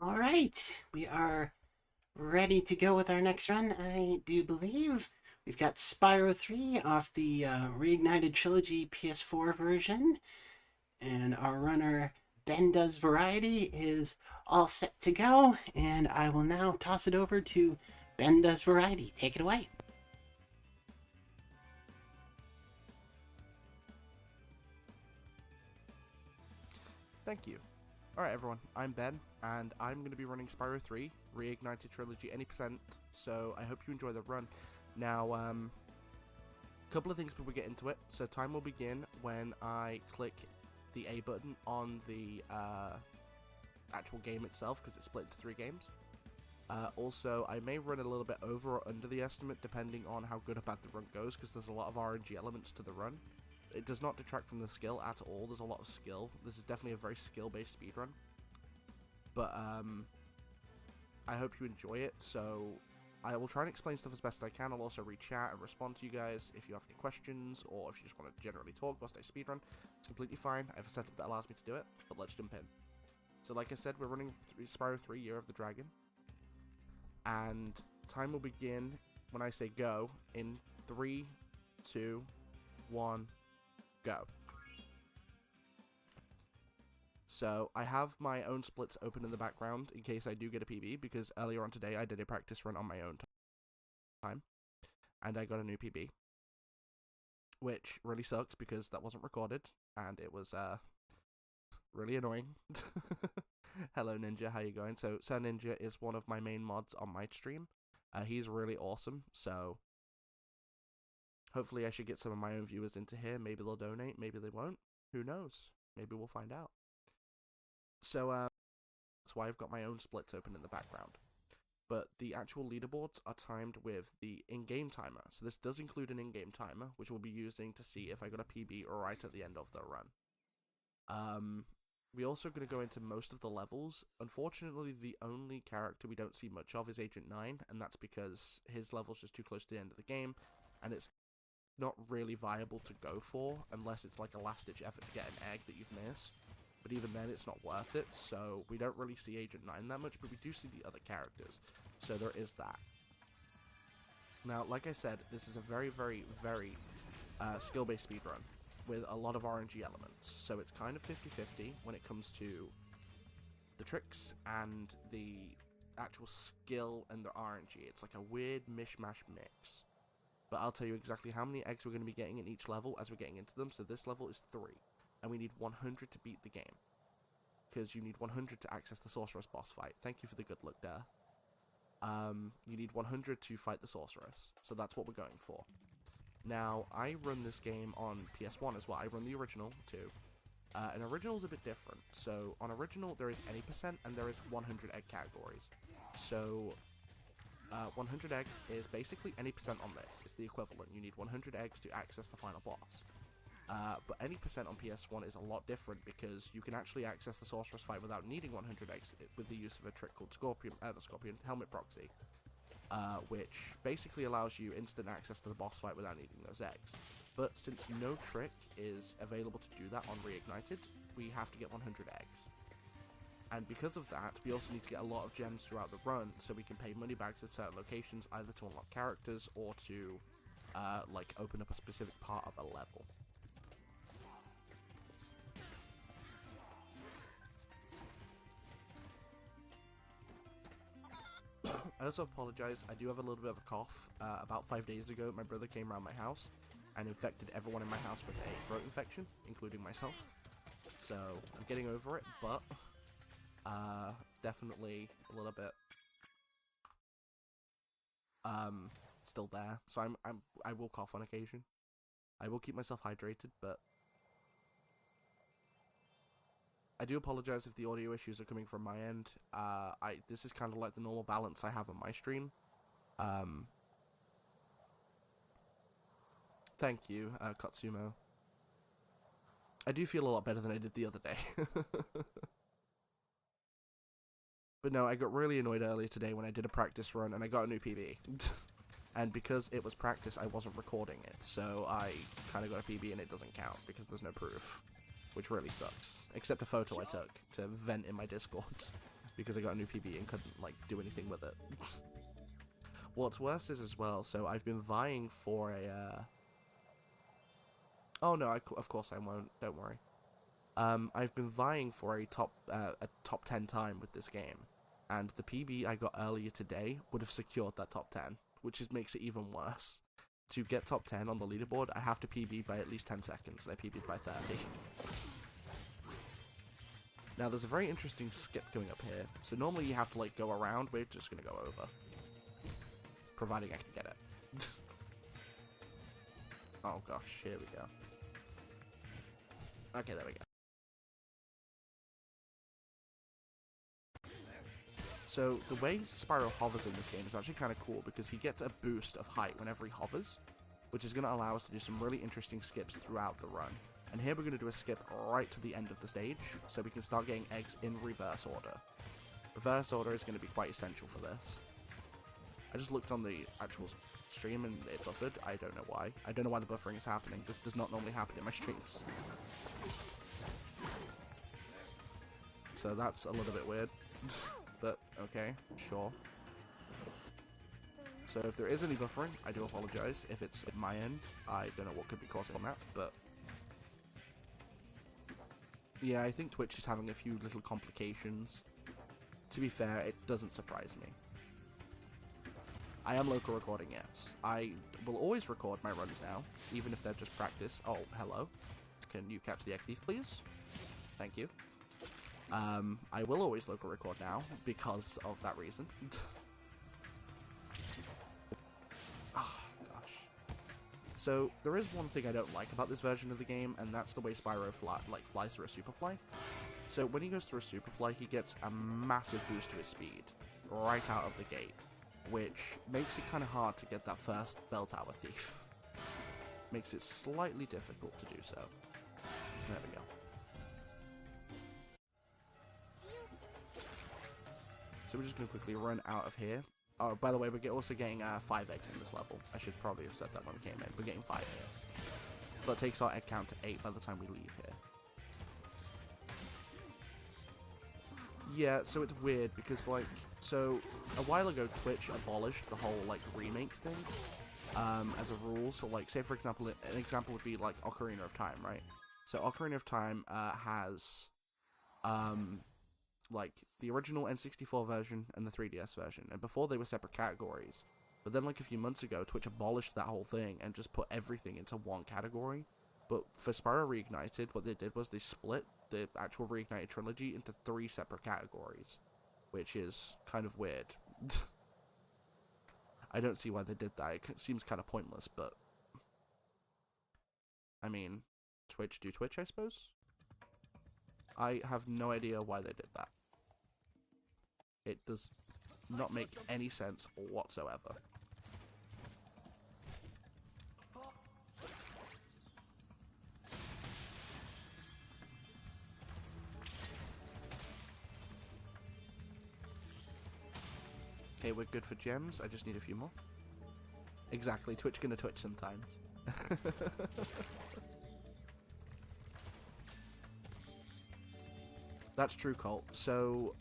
All right, we are ready to go with our next run. I do believe we've got Spyro 3 off the Reignited Trilogy PS4 version, and our runner BenDoesVariety is all set to go. And I will now toss it over to BenDoesVariety. Take it away. Thank you. Alright everyone, I'm Ben, and I'm going to be running Spyro 3, Reignited Trilogy any percent, so I hope you enjoy the run. Now, couple of things before we get into it. So time will begin when I click the A button on the actual game itself, because it's split into 3 games. Also, I may run a little bit over or under the estimate depending on how good or bad the run goes, because there's a lot of RNG elements to the run. It does not detract from the skill at all. There's a lot of skill. This is definitely a very skill-based speedrun. But I hope you enjoy it, so I will try and explain stuff as best I can. I'll also read chat and respond to you guys if you have any questions, or if you just want to generally talk whilst I speedrun. It's completely fine. I have a setup that allows me to do it, but let's jump in. So like I said, we're running Spyro 3 Year of the Dragon, and time will begin when I say go in 3, 2, 1, go. So I have my own splits open in the background in case I do get a PB, because earlier on today I did a practice run on my own time, and I got a new PB, which really sucks because that wasn't recorded, and it was really annoying. Hello Ninja, how you going? So Sir Ninja is one of my main mods on my stream. He's really awesome, so hopefully I should get some of my own viewers into here. Maybe they'll donate, maybe they won't. Who knows? Maybe we'll find out. So that's why I've got my own splits open in the background. But the actual leaderboards are timed with the in-game timer. So this does include an in-game timer, which we'll be using to see if I got a PB right at the end of the run. We're also going to go into most of the levels. Unfortunately, the only character we don't see much of is Agent 9, and that's because his level's just too close to the end of the game, and it's not really viable to go for unless it's like a last-ditch effort to get an egg that you've missed. But even then, it's not worth it, so we don't really see Agent 9 that much, but we do see the other characters, so there is that. Now, like I said, this is a very, very, very skill-based speedrun with a lot of RNG elements, so it's kind of 50-50 when it comes to the tricks and the actual skill and the RNG. It's like a weird mishmash mix. But I'll tell you exactly how many eggs we're going to be getting in each level as we're getting into them. So this level is 3, and we need 100 to beat the game, because you need 100 to access the Sorceress boss fight. Thank you for the good luck there. You need 100 to fight the Sorceress, so that's what we're going for. Now, I run this game on PS1 as well. I run the original too. And original is a bit different. So on original, there is any percent, and there is 100 egg categories. So 100 egg is basically any percent on this. It's the equivalent. You need 100 eggs to access the final boss. But any percent on PS1 is a lot different, because you can actually access the Sorceress fight without needing 100 eggs with the use of a trick called Helmet Proxy, which basically allows you instant access to the boss fight without needing those eggs. But since no trick is available to do that on Reignited, we have to get 100 eggs. And because of that, we also need to get a lot of gems throughout the run, so we can pay money bags at certain locations, either to unlock characters or to like open up a specific part of a level. I also apologize, I do have a little bit of a cough. About 5 days ago, my brother came around my house and infected everyone in my house with a throat infection, including myself. So, I'm getting over it, but it's definitely a little bit still there. So I will cough on occasion. I will keep myself hydrated, but I do apologize if the audio issues are coming from my end. This is kind of like the normal balance I have on my stream. Thank you, Katsumo. I do feel a lot better than I did the other day. But no, I got really annoyed earlier today when I did a practice run and I got a new PB. And because it was practice, I wasn't recording it, so I kind of got a PB and it doesn't count because there's no proof, which really sucks. Except a photo I took to vent in my Discord. because I got a new PB and couldn't, like, do anything with it. What's worse is as well, so I've been vying for a, Oh no, of course I won't, don't worry. I've been vying for a top 10 time with this game, and the PB I got earlier today would have secured that top 10, which makes it even worse. To get top 10 on the leaderboard, I have to PB by at least 10 seconds, and I PB'd by 30. Now, there's a very interesting skip going up here. So normally you have to, like, go around. We're just going to go over. Providing I can get it. Oh, gosh. Here we go. Okay, there we go. So, the way Spyro hovers in this game is actually kind of cool, because he gets a boost of height whenever he hovers, which is going to allow us to do some really interesting skips throughout the run. And here we're going to do a skip right to the end of the stage, so we can start getting eggs in reverse order. Reverse order is going to be quite essential for this. I just looked on the actual stream and it buffered. I don't know why. I don't know why the buffering is happening. This does not normally happen in my streams. So that's a little bit weird. But, okay, sure. So if there is any buffering, I do apologize. If it's at my end, I don't know what could be causing that, but... yeah, I think Twitch is having a few little complications. To be fair, it doesn't surprise me. I am local recording, yes. I will always record my runs now, even if they're just practice. Oh, hello. Can you catch the egg thief, please? Thank you. I will always local record now, because of that reason. Oh, gosh. So, there is one thing I don't like about this version of the game, and that's the way Spyro flies through a superfly. So, when he goes through a superfly, he gets a massive boost to his speed, right out of the gate, which makes it kind of hard to get that first bell tower thief. Makes it slightly difficult to do so. There we go. So we're just going to quickly run out of here. Oh, by the way, we're also getting 5 eggs in this level. I should probably have said that when we came in. We're getting 5 here. So that takes our egg count to 8 by the time we leave here. Yeah, so it's weird because, like, so a while ago Twitch abolished the whole, like, remake thing as a rule. So, like, say for example, an example would be, like, Ocarina of Time, right? So Ocarina of Time has, like, the original N64 version and the 3DS version, and before they were separate categories. But then, like, a few months ago, Twitch abolished that whole thing and just put everything into one category. But for Spyro Reignited, what they did was they split the actual Reignited trilogy into 3 separate categories, which is kind of weird. I don't see why they did that. It seems kind of pointless, but I mean, Twitch do Twitch, I suppose? I have no idea why they did that. It does not make any sense whatsoever. Okay, we're good for gems. I just need a few more. Exactly, Twitch gonna Twitch sometimes. That's true, Colt. So,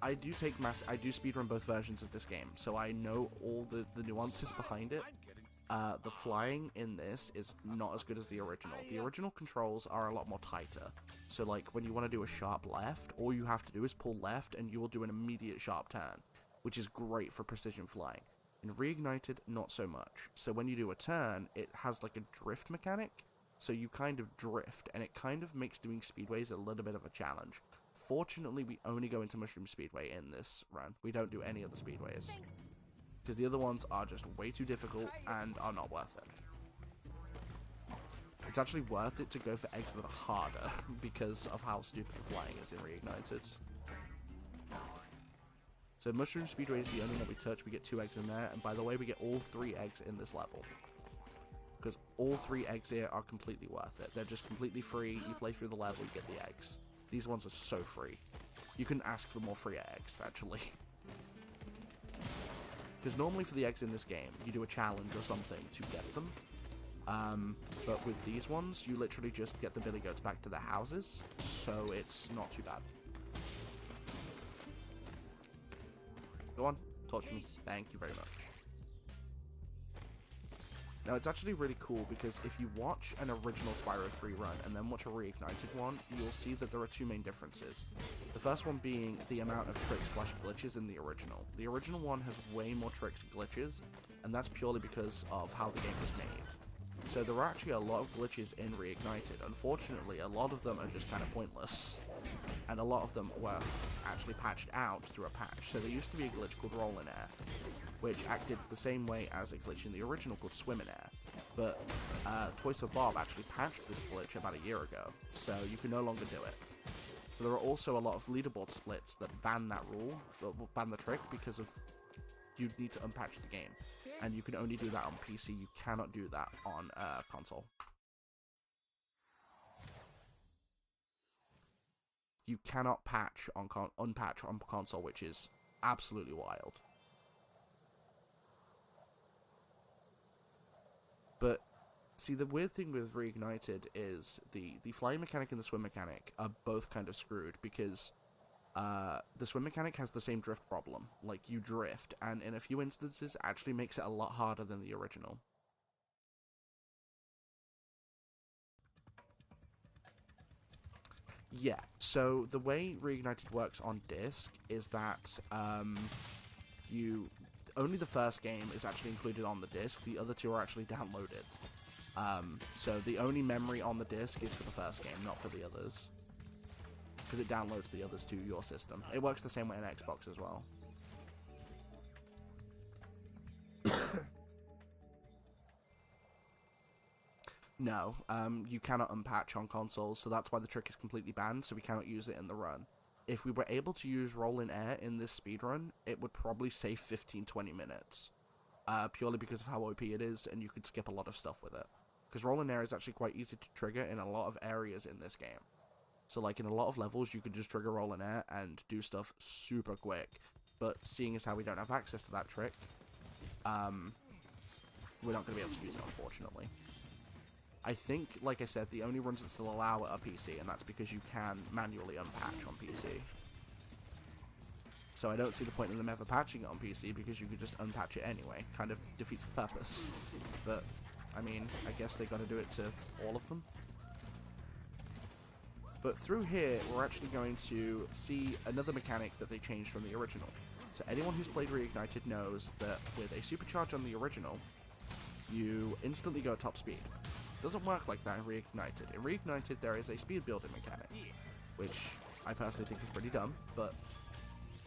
I do speedrun both versions of this game, so I know all the nuances behind it. The flying in this is not as good as the original. The original controls are a lot more tighter. So, like, when you want to do a sharp left, all you have to do is pull left, and you will do an immediate sharp turn, which is great for precision flying. In Reignited, not so much. So when you do a turn, it has like a drift mechanic, so you kind of drift, and it kind of makes doing speedways a little bit of a challenge. Fortunately, we only go into Mushroom Speedway in this run. We don't do any of the speedways, because the other ones are just way too difficult and are not worth it. It's actually worth it to go for eggs that are harder, because of how stupid the flying is in Reignited. So Mushroom Speedway is the only one we touch. We get 2 eggs in there, and by the way, we get all 3 eggs in this level, because all 3 eggs here are completely worth it. They're just completely free. You play through the level, you get the eggs. These ones are so free. You can ask for more free eggs, actually. Because normally for the eggs in this game, you do a challenge or something to get them. But with these ones, you literally just get the billy goats back to their houses, so it's not too bad. Go on, talk to me. Thank you very much. Now, it's actually really cool because if you watch an original Spyro 3 run and then watch a reignited one, you'll see that there are two main differences. The first one being the amount of tricks/glitches in the original. The original one has way more tricks and glitches, and that's purely because of how the game was made. So there are actually a lot of glitches in Reignited. Unfortunately, a lot of them are just kind of pointless, and a lot of them were actually patched out through a patch. So there used to be a glitch called Roll in Air, which acted the same way as a glitch in the original called Swim in Air, but Toys for Bob actually patched this glitch about a year ago, so you can no longer do it. So there are also a lot of leaderboard splits that ban that rule, that will ban the trick, because of you need to unpatch the game, and you can only do that on PC, you cannot do that on console. You cannot patch on unpatch on console, which is absolutely wild. But, see, the weird thing with Reignited is the flying mechanic and the swim mechanic are both kind of screwed, because the swim mechanic has the same drift problem. Like, you drift, and in a few instances, actually makes it a lot harder than the original. Yeah, so the way Reignited works on disc is that only the first game is actually included on the disc, the other two are actually downloaded. So the only memory on the disc is for the first game, not for the others. Because it downloads the others to your system. It works the same way on Xbox as well. No, you cannot unpatch on consoles, so that's why the trick is completely banned, so we cannot use it in the run. If we were able to use Roll in Air in this speedrun, it would probably save 15-20 minutes. Purely because of how OP it is, and you could skip a lot of stuff with it. Because Roll in Air is actually quite easy to trigger in a lot of areas in this game. So, like, in a lot of levels, you could just trigger Roll in Air and do stuff super quick. But seeing as how we don't have access to that trick, we're not going to be able to use it, unfortunately. I think, like I said, the only runs that still allow it are PC, and that's because you can manually unpatch on PC. So I don't see the point in them ever patching it on PC, because you could just unpatch it anyway. Kind of defeats the purpose. But, I mean, I guess they gotta do it to all of them. But through here, we're actually going to see another mechanic that they changed from the original. So anyone who's played Reignited knows that with a supercharge on the original, you instantly go at top speed. It doesn't work like that in Reignited. In Reignited, there is a speed building mechanic, which I personally think is pretty dumb, but...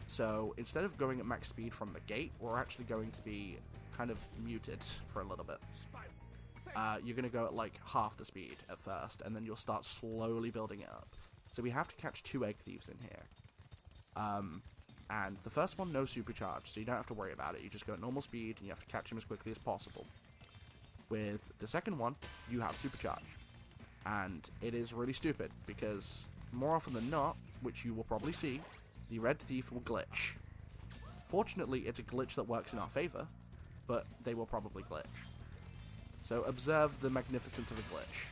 So, instead of going at max speed from the gate, we're actually going to be kind of muted for a little bit. You're going to go at like half the speed at first, and then you'll start slowly building it up. So we have to catch 2 egg thieves in here. And the first one, no supercharge, so you don't have to worry about it. You just go at normal speed, and you have to catch him as quickly as possible. With the second one, you have supercharge. And it is really stupid, because more often than not, which you will probably see, the red thief will glitch. Fortunately, it's a glitch that works in our favor, but they will probably glitch. So observe the magnificence of a glitch,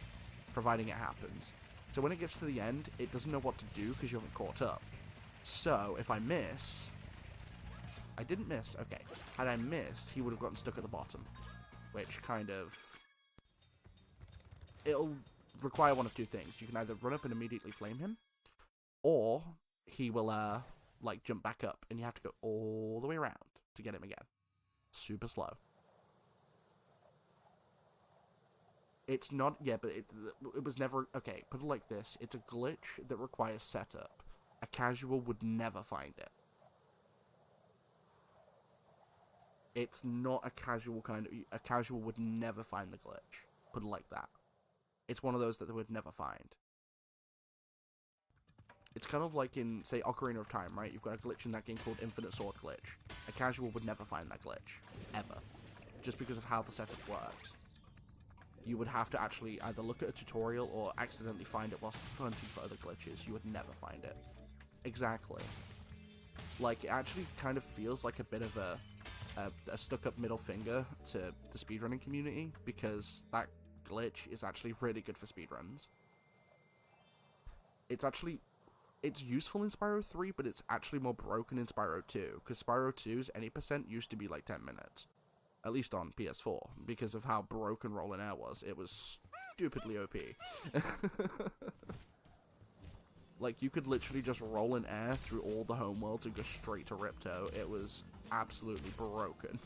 providing it happens. So when it gets to the end, it doesn't know what to do because you haven't caught up. So if I miss... I didn't miss, okay. Had I missed, he would have gotten stuck at the bottom, which kind of... It'll require one of two things. You can either run up and immediately flame him, or he will, like, jump back up, and you have to go all the way around to get him again. Super slow. It's not, yeah, but it was never, okay, put it like this. It's a glitch that requires setup. A casual would never find it. It's not a casual kind of, a casual would never find the glitch. Put it like that. It's one of those that they would never find. It's kind of like in, say, Ocarina of Time, right? You've got a glitch in that game called Infinite Sword Glitch. A casual would never find that glitch. Ever. Just because of how the setup works. You would have to actually either look at a tutorial or accidentally find it whilst hunting for other glitches. You would never find it. Exactly. Like, it actually kind of feels like a bit of a stuck-up middle finger to the speedrunning community, because that glitch is actually really good for speedruns. It's actually... it's useful in Spyro 3, but it's actually more broken in Spyro 2, because Spyro 2's any percent used to be like 10 minutes. At least on PS4, because of how broken Roll in Air was. It was stupidly OP. Like, you could literally just roll in air through all the homeworlds and go straight to Ripto. It was absolutely broken.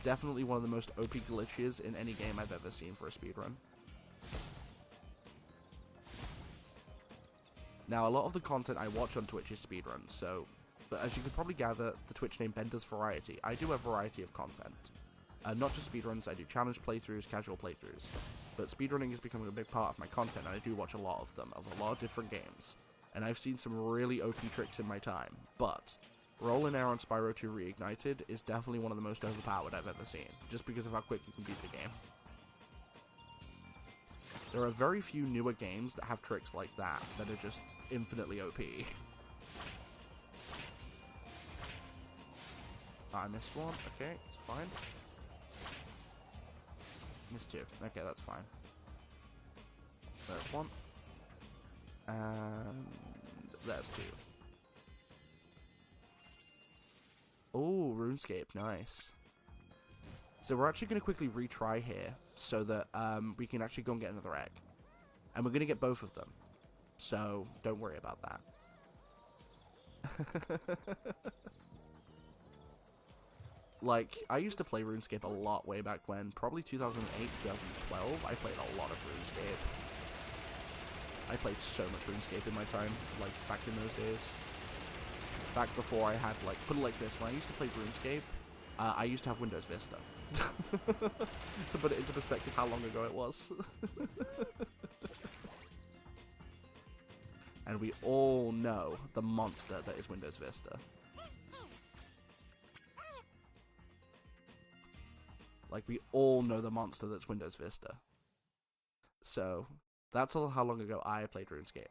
Definitely one of the most OP glitches in any game I've ever seen for a speedrun. Now, a lot of the content I watch on Twitch is speedruns, so... But as you could probably gather, the Twitch name BenDoesVariety, I do a variety of content. Not just speedruns, I do challenge playthroughs, casual playthroughs. But speedrunning is becoming a big part of my content, and I do watch a lot of them, of a lot of different games. And I've seen some really OP tricks in my time, but... Roll in Air on Spyro 2 Reignited is definitely one of the most overpowered I've ever seen, just because of how quick you can beat the game. There are very few newer games that have tricks like that are just infinitely OP. I missed one. Okay, it's fine. Missed two. Okay, that's fine. There's one. And there's two. Oh, RuneScape. Nice. So we're actually going to quickly retry here so that we can actually go and get another egg. And we're going to get both of them. So don't worry about that. Like, I used to play RuneScape a lot way back when. Probably 2008, 2012. I played a lot of RuneScape. I played so much RuneScape in my time, like, back in those days. Back before I had, like, put it like this, when I used to play RuneScape, I used to have Windows Vista. To put it into perspective how long ago it was. And we all know the monster that is Windows Vista. Like, we all know the monster that's Windows Vista. So, that's how long ago I played RuneScape.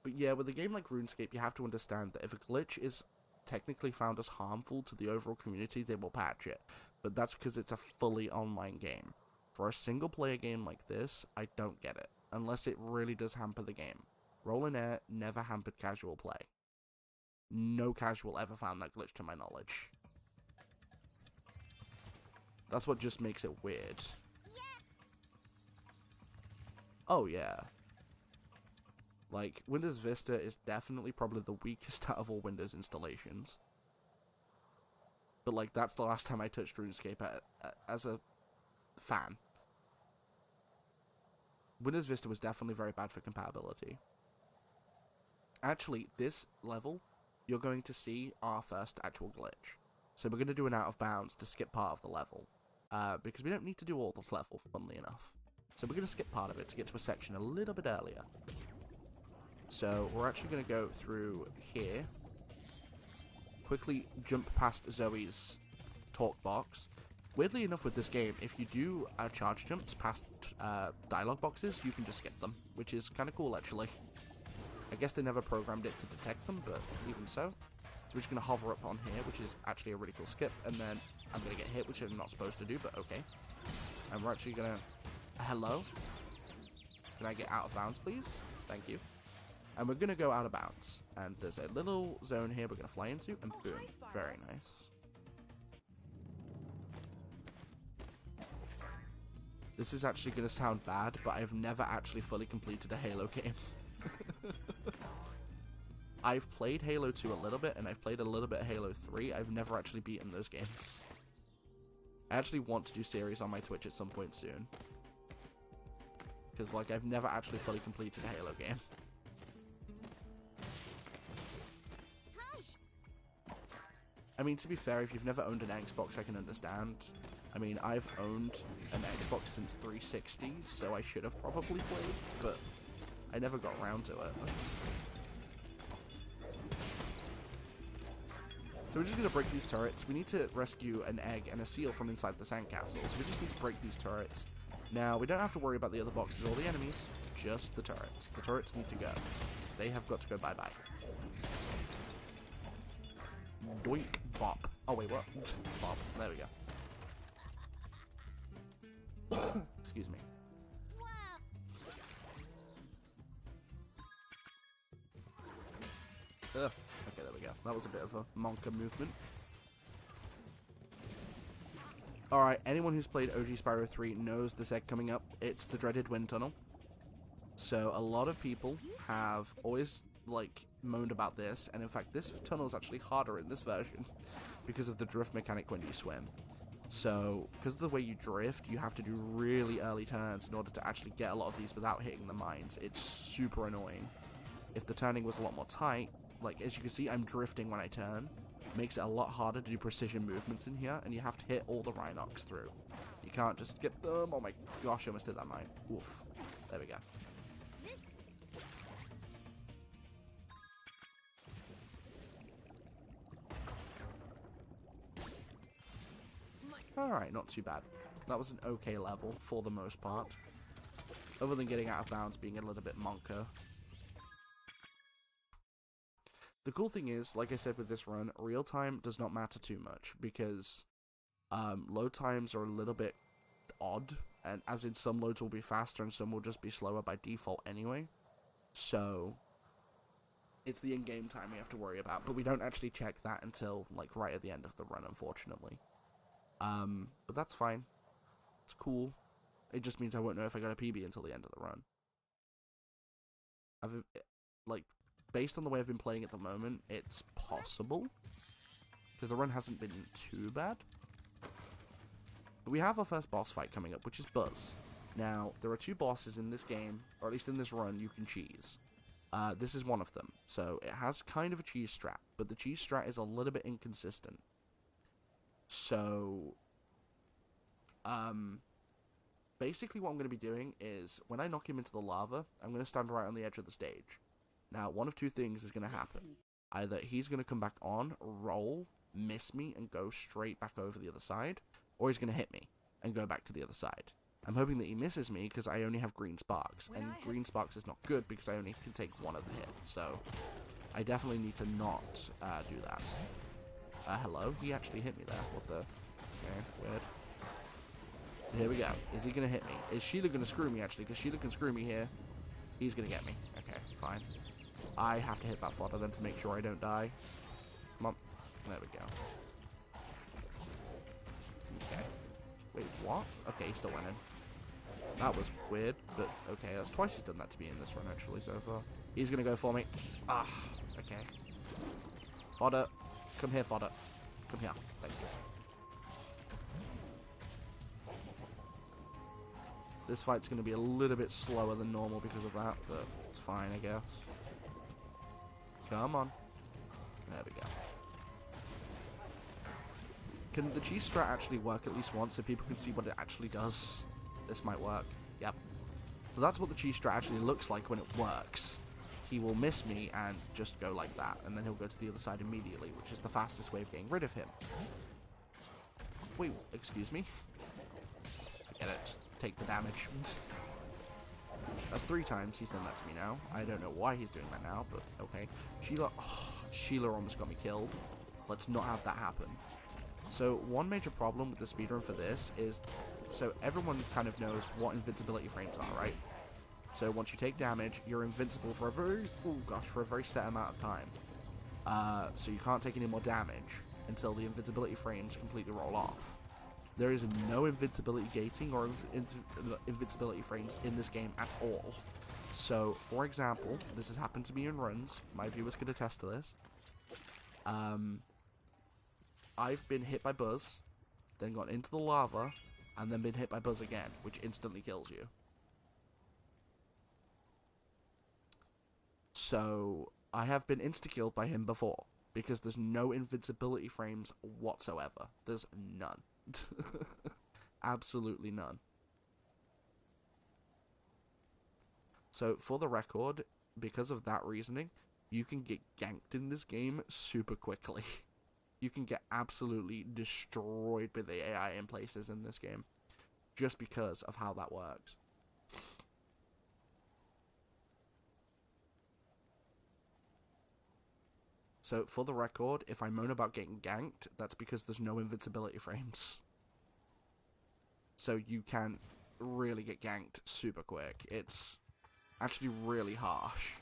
But yeah, with a game like RuneScape, you have to understand that if a glitch is technically found as harmful to the overall community, they will patch it. But that's because it's a fully online game. For a single-player game like this, I don't get it, unless it really does hamper the game. Roll in Air never hampered casual play. No casual ever found that glitch to my knowledge. That's what just makes it weird. Oh yeah. Like, Windows Vista is definitely probably the weakest out of all Windows installations. But, like, that's the last time I touched RuneScape as a fan. Windows Vista was definitely very bad for compatibility. Actually, this level, you're going to see our first actual glitch. So we're going to do an out of bounds to skip part of the level. Because we don't need to do all the level, funnily enough. So we're going to skip part of it to get to a section a little bit earlier. So we're actually going to go through here. Quickly jump past Zoe's talk box. Weirdly enough with this game, if you do charge jumps past dialogue boxes, you can just skip them. Which is kind of cool, actually. I guess they never programmed it to detect them, but even so. So we're just going to hover up on here, which is actually a really cool skip. And then I'm going to get hit, which I'm not supposed to do, but okay. And we're actually going to... Hello? Can I get out of bounds, please? Thank you. And we're going to go out of bounds. And there's a little zone here we're going to fly into, and boom. Very nice. This is actually going to sound bad, but I've never actually fully completed a Halo game. I've played Halo 2 a little bit, and I've played a little bit of Halo 3. I've never actually beaten those games. I actually want to do series on my Twitch at some point soon. Because, like, I've never actually fully completed a Halo game. I mean, to be fair, if you've never owned an Xbox, I can understand. I mean, I've owned an Xbox since 360, so I should have probably played, but I never got around to it. So we're just going to break these turrets. We need to rescue an egg and a seal from inside the sandcastle, so we just need to break these turrets. Now, we don't have to worry about the other boxes or the enemies, just the turrets. The turrets need to go. They have got to go bye-bye. Doink, bop. Oh, wait, what? Bop. There we go. Excuse me. Ugh. Okay, there we go. That was a bit of a monka movement. Alright, anyone who's played OG Spyro 3 knows this egg coming up. It's the dreaded wind tunnel. So a lot of people have always, like, moaned about this, and in fact this tunnel is actually harder in this version because of the drift mechanic when you swim. So, because of the way you drift, you have to do really early turns in order to actually get a lot of these without hitting the mines. It's super annoying. If the turning was a lot more tight, like, as you can see, I'm drifting when I turn. It makes it a lot harder to do precision movements in here, and you have to hit all the Rhinox through. You can't just get them. Oh my gosh, I almost hit that mine. Oof. There we go. Alright, not too bad. That was an okay level, for the most part. Other than getting out of bounds being a little bit monka. The cool thing is, like I said with this run, real time does not matter too much, because load times are a little bit odd, and as in some loads will be faster and some will just be slower by default anyway. So, it's the in-game time we have to worry about, but we don't actually check that until, like, right at the end of the run, unfortunately. But that's fine. It's cool. It just means I won't know if I got a PB until the end of the run. Based on the way I've been playing at the moment, it's possible. Because the run hasn't been too bad. But we have our first boss fight coming up, which is Buzz. Now, there are 2 bosses in this game, or at least in this run, you can cheese. This is one of them. So, it has kind of a cheese strat, but the cheese strat is a little bit inconsistent. So, basically what I'm going to be doing is, when I knock him into the lava, I'm going to stand right on the edge of the stage. Now, one of 2 things is going to happen. Either he's going to come back on, roll, miss me, and go straight back over the other side, or he's going to hit me and go back to the other side. I'm hoping that he misses me, because I only have green sparks, and green sparks is not good, because I only can take one of the hit, so I definitely need to not do that. Hello? He actually hit me there. What the? Okay, weird. So here we go. Is he going to hit me? Is Sheila going to screw me, actually? Because Sheila can screw me here. He's going to get me. Okay, fine. I have to hit that fodder then to make sure I don't die. Come on. There we go. Okay. Wait, what? Okay, he's still winning. That was weird, but okay. That's twice he's done that to me in this run, actually, so far. He's going to go for me. Ah, okay. Fodder. Come here, fodder. Come here. Thank you. This fight's going to be a little bit slower than normal because of that, but it's fine, I guess. Come on. There we go. Can the cheese strat actually work at least once so people can see what it actually does? This might work. Yep. So that's what the cheese strat actually looks like when it works. He will miss me and just go like that, and then he'll go to the other side immediately, which is the fastest way of getting rid of him. Wait, excuse me? Forget it, just take the damage. That's 3 times he's done that to me now. I don't know why he's doing that now, but okay. Sheila, oh, Sheila almost got me killed. Let's not have that happen. So one major problem with the speedrun for this is, so everyone kind of knows what invincibility frames are, right? So once you take damage, you're invincible for a very set amount of time. So you can't take any more damage until the invincibility frames completely roll off. There is no invincibility gating or invincibility frames in this game at all. So, for example, this has happened to me in runs. My viewers could attest to this. I've been hit by Buzz, then gone into the lava, and then been hit by Buzz again, which instantly kills you. So, I have been insta-killed by him before, because there's no invincibility frames whatsoever. There's none. Absolutely none. So, for the record, because of that reasoning, you can get ganked in this game super quickly. You can get absolutely destroyed by the AI in places in this game, just because of how that works. So, for the record, if I moan about getting ganked, that's because there's no invincibility frames. So you can really get ganked super quick. It's actually really harsh.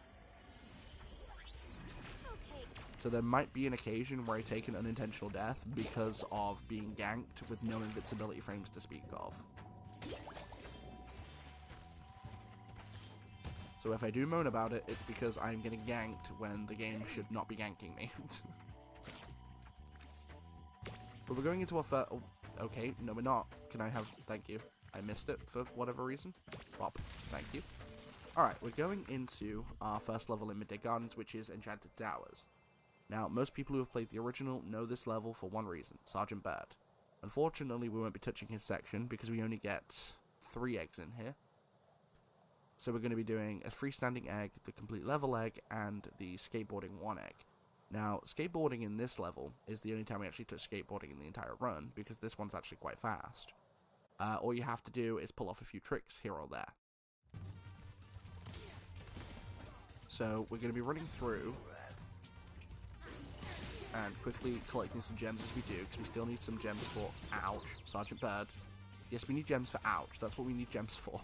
Okay, So there might be an occasion where I take an unintentional death because of being ganked with no invincibility frames to speak of. So if I do moan about it, it's because I'm getting ganked when the game should not be ganking me. But we're going into our first... Oh, okay, no we're not. Can I have... Thank you. I missed it for whatever reason. Pop. Thank you. Alright, we're going into our first level in Midday Gardens, which is Enchanted Towers. Now, most people who have played the original know this level for one reason, Sergeant Bird. Unfortunately, we won't be touching his section because we only get 3 eggs in here. So we're going to be doing a freestanding egg, the complete level egg, and the skateboarding 1 egg. Now, skateboarding in this level is the only time we actually touch skateboarding in the entire run, because this one's actually quite fast. All you have to do is pull off a few tricks here or there. So we're going to be running through and quickly collecting some gems as we do, because we still need some gems for... Ouch, Sergeant Bird. Yes, we need gems for ouch. That's what we need gems for.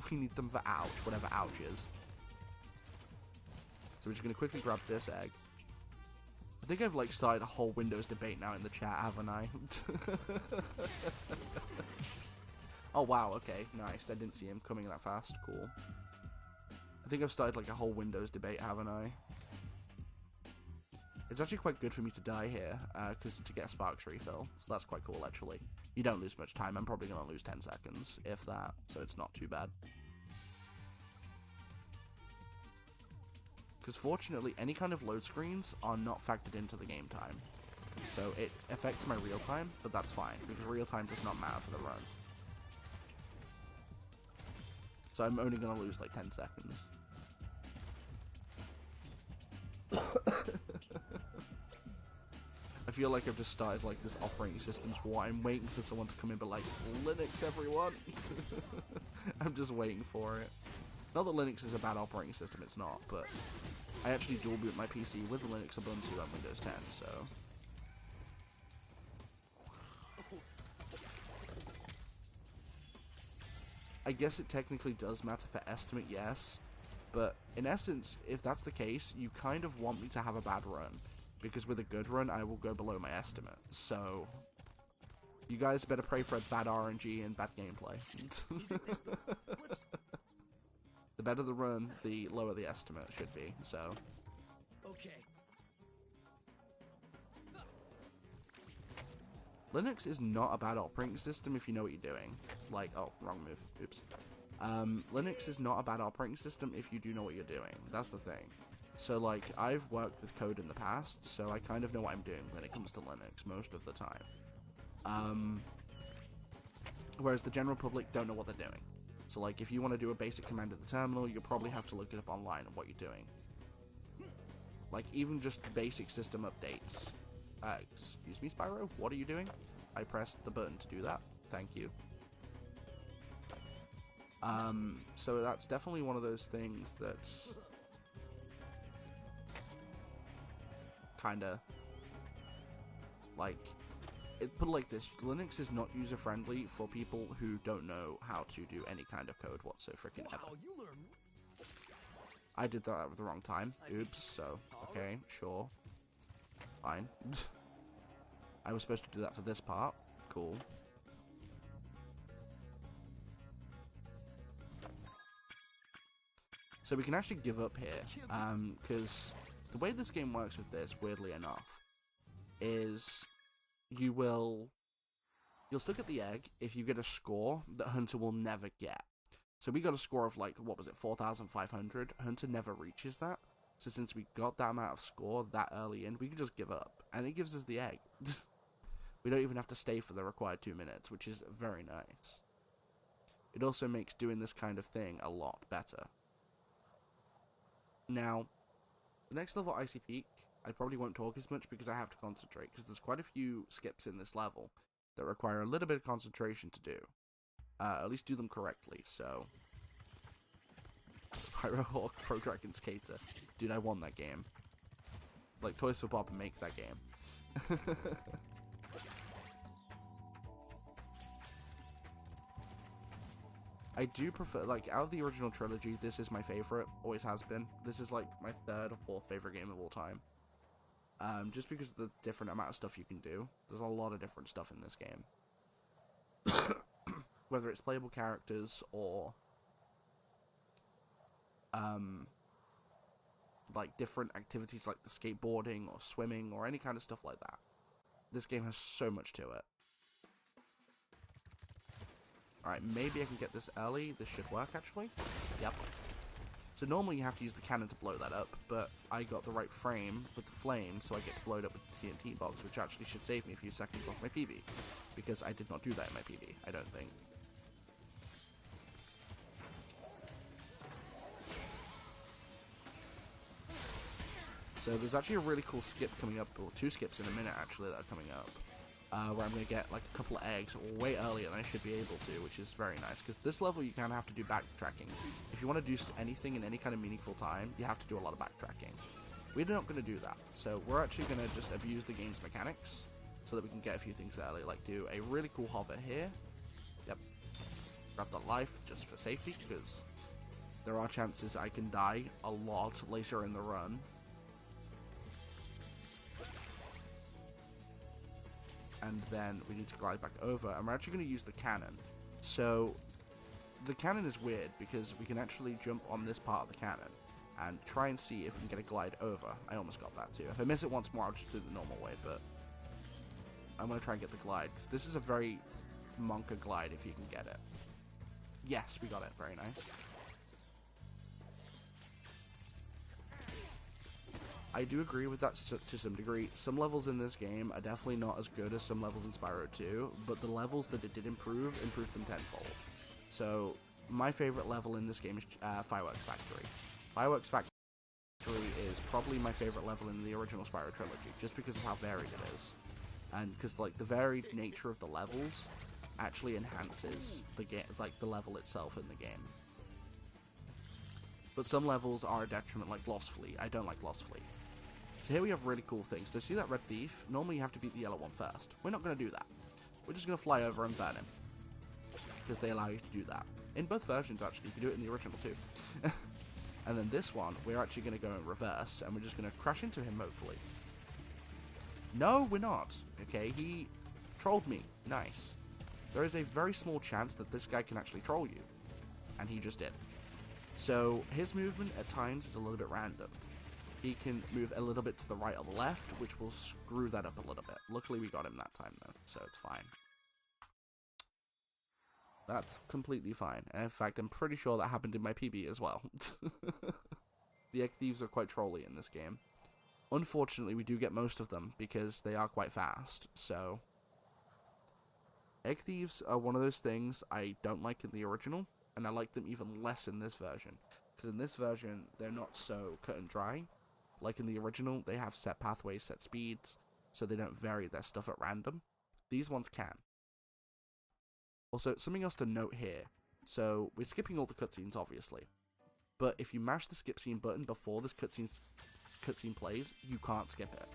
We need them for ouch, whatever ouch is. So we're just going to quickly grab this egg. I think I've, like, started a whole Windows debate now in the chat, haven't I? Oh, wow, okay, nice. I didn't see him coming that fast. Cool. I think I've started, like, a whole Windows debate, haven't I? It's actually quite good for me to die here, because to get a Sparks refill, so that's quite cool, actually. You don't lose much time. I'm probably going to lose 10 seconds, if that, so it's not too bad. Because fortunately, any kind of load screens are not factored into the game time. So it affects my real time, but that's fine, because real time does not matter for the run. So I'm only going to lose like 10 seconds. I feel like I've just started like this operating systems war. I'm waiting for someone to come in, but like, Linux everyone! I'm just waiting for it. Not that Linux is a bad operating system, it's not, but I actually dual boot my PC with Linux, Ubuntu, and Windows 10, so... I guess it technically does matter for estimate, yes, but in essence, if that's the case, you kind of want me to have a bad run, because with a good run, I will go below my estimate, so... You guys better pray for a bad RNG and bad gameplay. The better the run, the lower the estimate should be, so... Okay. Linux is not a bad operating system if you know what you're doing. Like, oh, wrong move. Oops. Linux is not a bad operating system if you do know what you're doing. That's the thing. So, like, I've worked with code in the past, so I kind of know what I'm doing when it comes to Linux most of the time. Whereas the general public don't know what they're doing. So, like, if you want to do a basic command at the terminal, you'll probably have to look it up online on what you're doing. Like, even just basic system updates. Excuse me, Spyro? What are you doing? I pressed the button to do that. Thank you. So that's definitely one of those things that's... kinda... like... Put it like this, Linux is not user-friendly for people who don't know how to do any kind of code whatsoever freaking ever. Wow, you learn. I did that at the wrong time. Oops, so, okay, sure. Fine. I was supposed to do that for this part. Cool. So we can actually give up here, because the way this game works with this, weirdly enough, is you'll still get the egg if you get a score that Hunter will never get. So we got a score of, like, what was it, 4,500? Hunter never reaches that. So since we got that amount of score that early in, we can just give up. And it gives us the egg. We don't even have to stay for the required 2 minutes, which is very nice. It also makes doing this kind of thing a lot better. Now, the next level, Icy Peak, I probably won't talk as much because I have to concentrate, because there's quite a few skips in this level that require a little bit of concentration to do. At least do them correctly, so... Spyro Hawk Pro Dragon Skater. Dude, I won that game. Like, Toys for Bob make that game. I do prefer, like, out of the original trilogy, this is my favorite. Always has been. This is, like, my third or fourth favorite game of all time. just because of the different amount of stuff you can do. There's a lot of different stuff in this game. Whether it's playable characters or like different activities like the skateboarding or swimming or any kind of stuff like that. This game has so much to it. Alright, maybe I can get this early. This should work, actually. Yep. So normally you have to use the cannon to blow that up, but I got the right frame with the flame, so I get to blow it up with the TNT box, which actually should save me a few seconds off my PB. Because I did not do that in my PB, I don't think. So there's actually a really cool skip coming up, or two skips in a minute actually that are coming up, where I'm going to get like a couple of eggs way earlier than I should be able to, which is very nice, because this level you kind of have to do backtracking. If you want to do anything in any kind of meaningful time, you have to do a lot of backtracking. We're not going to do that, so we're actually going to just abuse the game's mechanics, so that we can get a few things early, like do a really cool hover here. Yep. Grab the life, just for safety, because there are chances I can die a lot later in the run. And then we need to glide back over, and we're actually going to use the cannon. So the cannon is weird because we can actually jump on this part of the cannon and try and see if we can get a glide over. I almost got that too. If I miss it once more, I'll just do it the normal way, but I'm going to try and get the glide, because this is a very monka glide if you can get it. Yes, we got it. Very nice. I do agree with that to some degree. Some levels in this game are definitely not as good as some levels in Spyro 2, but the levels that it did improved them tenfold. So, my favorite level in this game is Fireworks Factory. Fireworks Factory is probably my favorite level in the original Spyro trilogy, just because of how varied it is. And because like the varied nature of the levels actually enhances the the level itself in the game. But some levels are a detriment, like Lost Fleet. I don't like Lost Fleet. So here we have really cool things. So see that red thief? Normally you have to beat the yellow one first. We're not going to do that. We're just going to fly over and burn him. Because they allow you to do that. In both versions, actually. You can do it in the original too. And then this one, we're actually going to go in reverse. And we're just going to crash into him, hopefully. No, we're not. Okay, he trolled me. Nice. There is a very small chance that this guy can actually troll you. And he just did. So his movement at times is a little bit random. He can move a little bit to the right or the left, which will screw that up a little bit. Luckily we got him that time though, so it's fine. That's completely fine. And in fact, I'm pretty sure that happened in my PB as well. The egg thieves are quite trolly in this game. Unfortunately, we do get most of them because they are quite fast, so... Egg thieves are one of those things I don't like in the original, and I like them even less in this version. Because in this version, they're not so cut and dry. Like in the original, they have set pathways, set speeds, so they don't vary their stuff at random. These ones can. Also, something else to note here. So, we're skipping all the cutscenes, obviously. But if you mash the skip scene button before this cutscene plays, you can't skip it.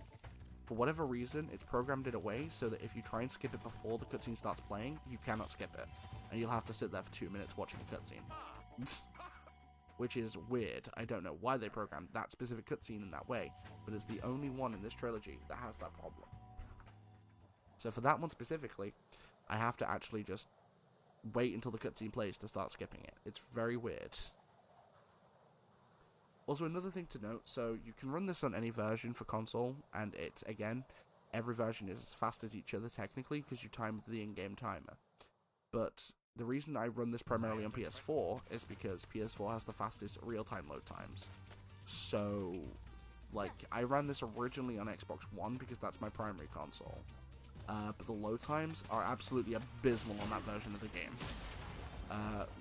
For whatever reason, it's programmed in a way so that if you try and skip it before the cutscene starts playing, you cannot skip it. And you'll have to sit there for 2 minutes watching a cutscene. Which is weird. I don't know why they programmed that specific cutscene in that way, but it's the only one in this trilogy that has that problem. So for that one specifically, I have to actually just wait until the cutscene plays to start skipping it. It's very weird. Also, another thing to note, so you can run this on any version for console, and it, again, every version is as fast as each other technically, because you time the in-game timer. But the reason I run this primarily on PS4 is because PS4 has the fastest real-time load times. So, like, I ran this originally on Xbox One because that's my primary console. But the load times are absolutely abysmal on that version of the game.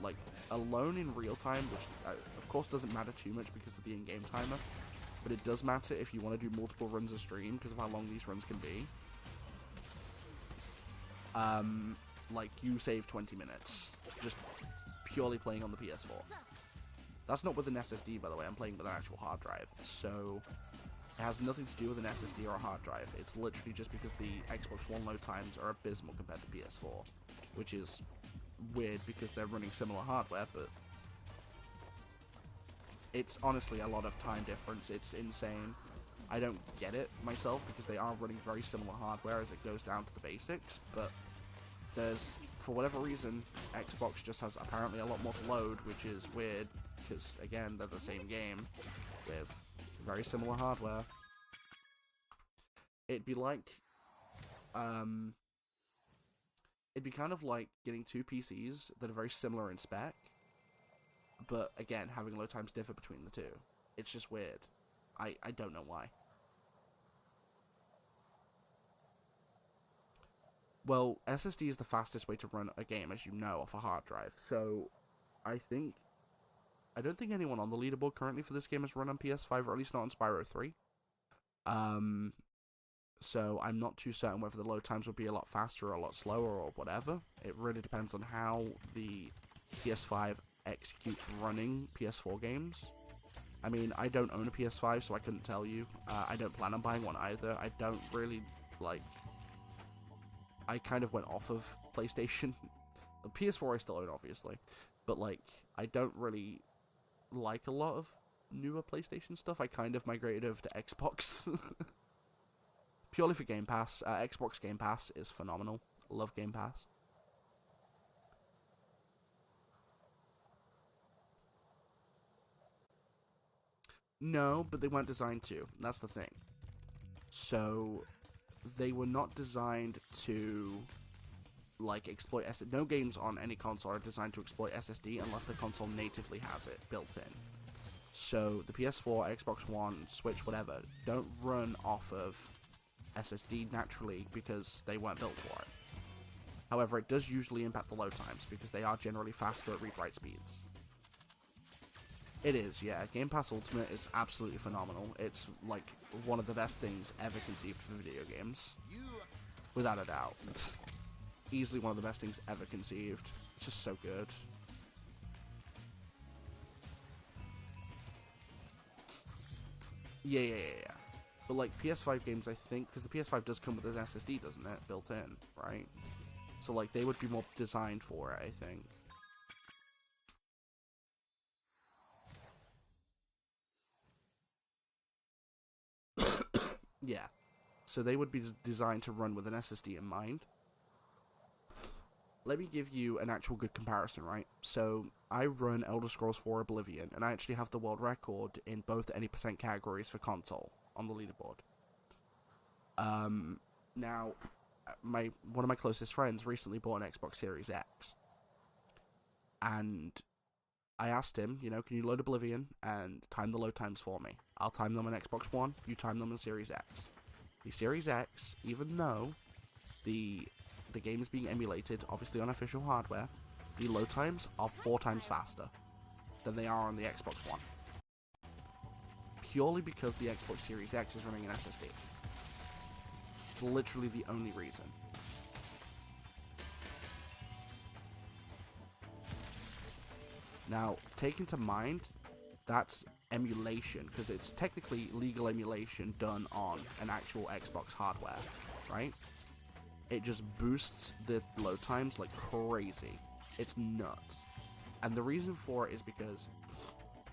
Like, alone in real time, which of course doesn't matter too much because of the in-game timer, but it does matter if you want to do multiple runs a stream because of how long these runs can be. Like, you save 20 minutes, just purely playing on the PS4. That's not with an SSD, by the way, I'm playing with an actual hard drive, so it has nothing to do with an SSD or a hard drive. It's literally just because the Xbox One load times are abysmal compared to PS4, which is weird because they're running similar hardware, but it's honestly a lot of time difference. It's insane. I don't get it myself because they are running very similar hardware as it goes down to the basics, but there's, for whatever reason, Xbox just has apparently a lot more to load, which is weird, because, again, they're the same game with very similar hardware. It'd be like, it'd be kind of like getting two PCs that are very similar in spec, but, again, having load times differ between the two. It's just weird. I don't know why. Well, SSD is the fastest way to run a game, as you know, off a hard drive. So, I don't think anyone on the leaderboard currently for this game has run on PS5, or at least not on Spyro 3. So I'm not too certain whether the load times would be a lot faster or a lot slower or whatever. It really depends on how the PS5 executes running PS4 games. I mean, I don't own a PS5, so I couldn't tell you. I don't plan on buying one either. I don't really, like... I kind of went off of PlayStation. The PS4 I still own, obviously. But, like, I don't really like a lot of newer PlayStation stuff. I kind of migrated over to Xbox. Purely for Game Pass. Xbox Game Pass is phenomenal. Love Game Pass. No, but they weren't designed to. That's the thing. So, they were not designed to, like, exploit SSD. No games on any console are designed to exploit SSD unless the console natively has it built in. So, the PS4, Xbox One, Switch, whatever, don't run off of SSD naturally because they weren't built for it. However, it does usually impact the load times because they are generally faster at read-write speeds. It is, yeah. Game Pass Ultimate is absolutely phenomenal. It's, like, one of the best things ever conceived for video games. Without a doubt. It's easily one of the best things ever conceived. It's just so good. Yeah. But, like, PS5 games, I think, because the PS5 does come with an SSD, doesn't it? Built in, right? So, like, they would be more designed for it, I think. Yeah. So they would be designed to run with an SSD in mind. Let me give you an actual good comparison, right? So I run Elder Scrolls 4 Oblivion, and I actually have the world record in both any percent categories for console on the leaderboard. Now, one of my closest friends recently bought an Xbox Series X, and I asked him, you know, can you load Oblivion and time the load times for me? I'll time them on Xbox One, you time them on Series X. The Series X, even though the game is being emulated, obviously on official hardware, the load times are 4 times faster than they are on the Xbox One. Purely because the Xbox Series X is running an SSD. It's literally the only reason. Now, take into mind, that's emulation, because it's technically legal emulation done on an actual Xbox hardware, right? It just boosts the load times like crazy. It's nuts. And the reason for it is because,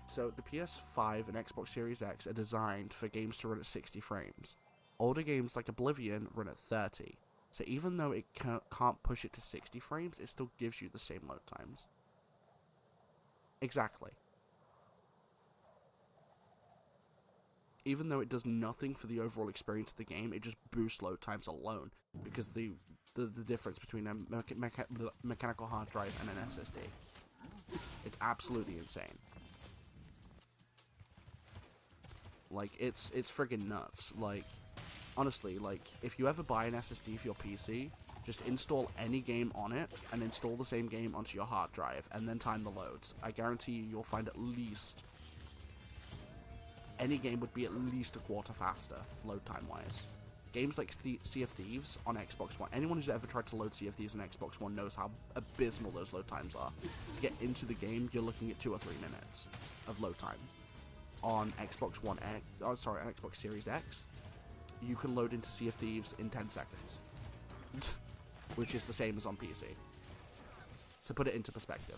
so the PS5 and Xbox Series X are designed for games to run at 60 frames. Older games like Oblivion run at 30. So even though it can't push it to 60 frames, it still gives you the same load times. Exactly. Even though it does nothing for the overall experience of the game, it just boosts load times alone, because the difference between a mechanical hard drive and an SSD. It's absolutely insane. Like, it's friggin' nuts. Like, honestly, like, if you ever buy an SSD for your PC, just install any game on it, and install the same game onto your hard drive, and then time the loads. I guarantee you'll find at least... any game would be at least a quarter faster, load time-wise. Games like Sea of Thieves on Xbox One, anyone who's ever tried to load Sea of Thieves on Xbox One knows how abysmal those load times are. To get into the game, you're looking at 2 or 3 minutes of load time. On Xbox One X, Xbox Series X, you can load into Sea of Thieves in 10 seconds. Which is the same as on PC. To put it into perspective.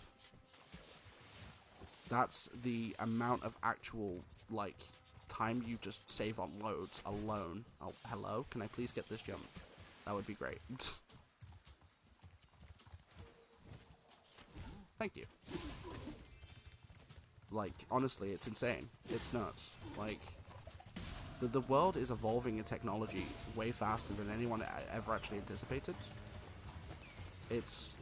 That's the amount of actual, like, time you just save on loads alone. Oh, hello? Can I please get this jump? That would be great. Thank you. Like, honestly, it's insane. It's nuts. Like, the world is evolving in technology way faster than anyone ever actually anticipated. It's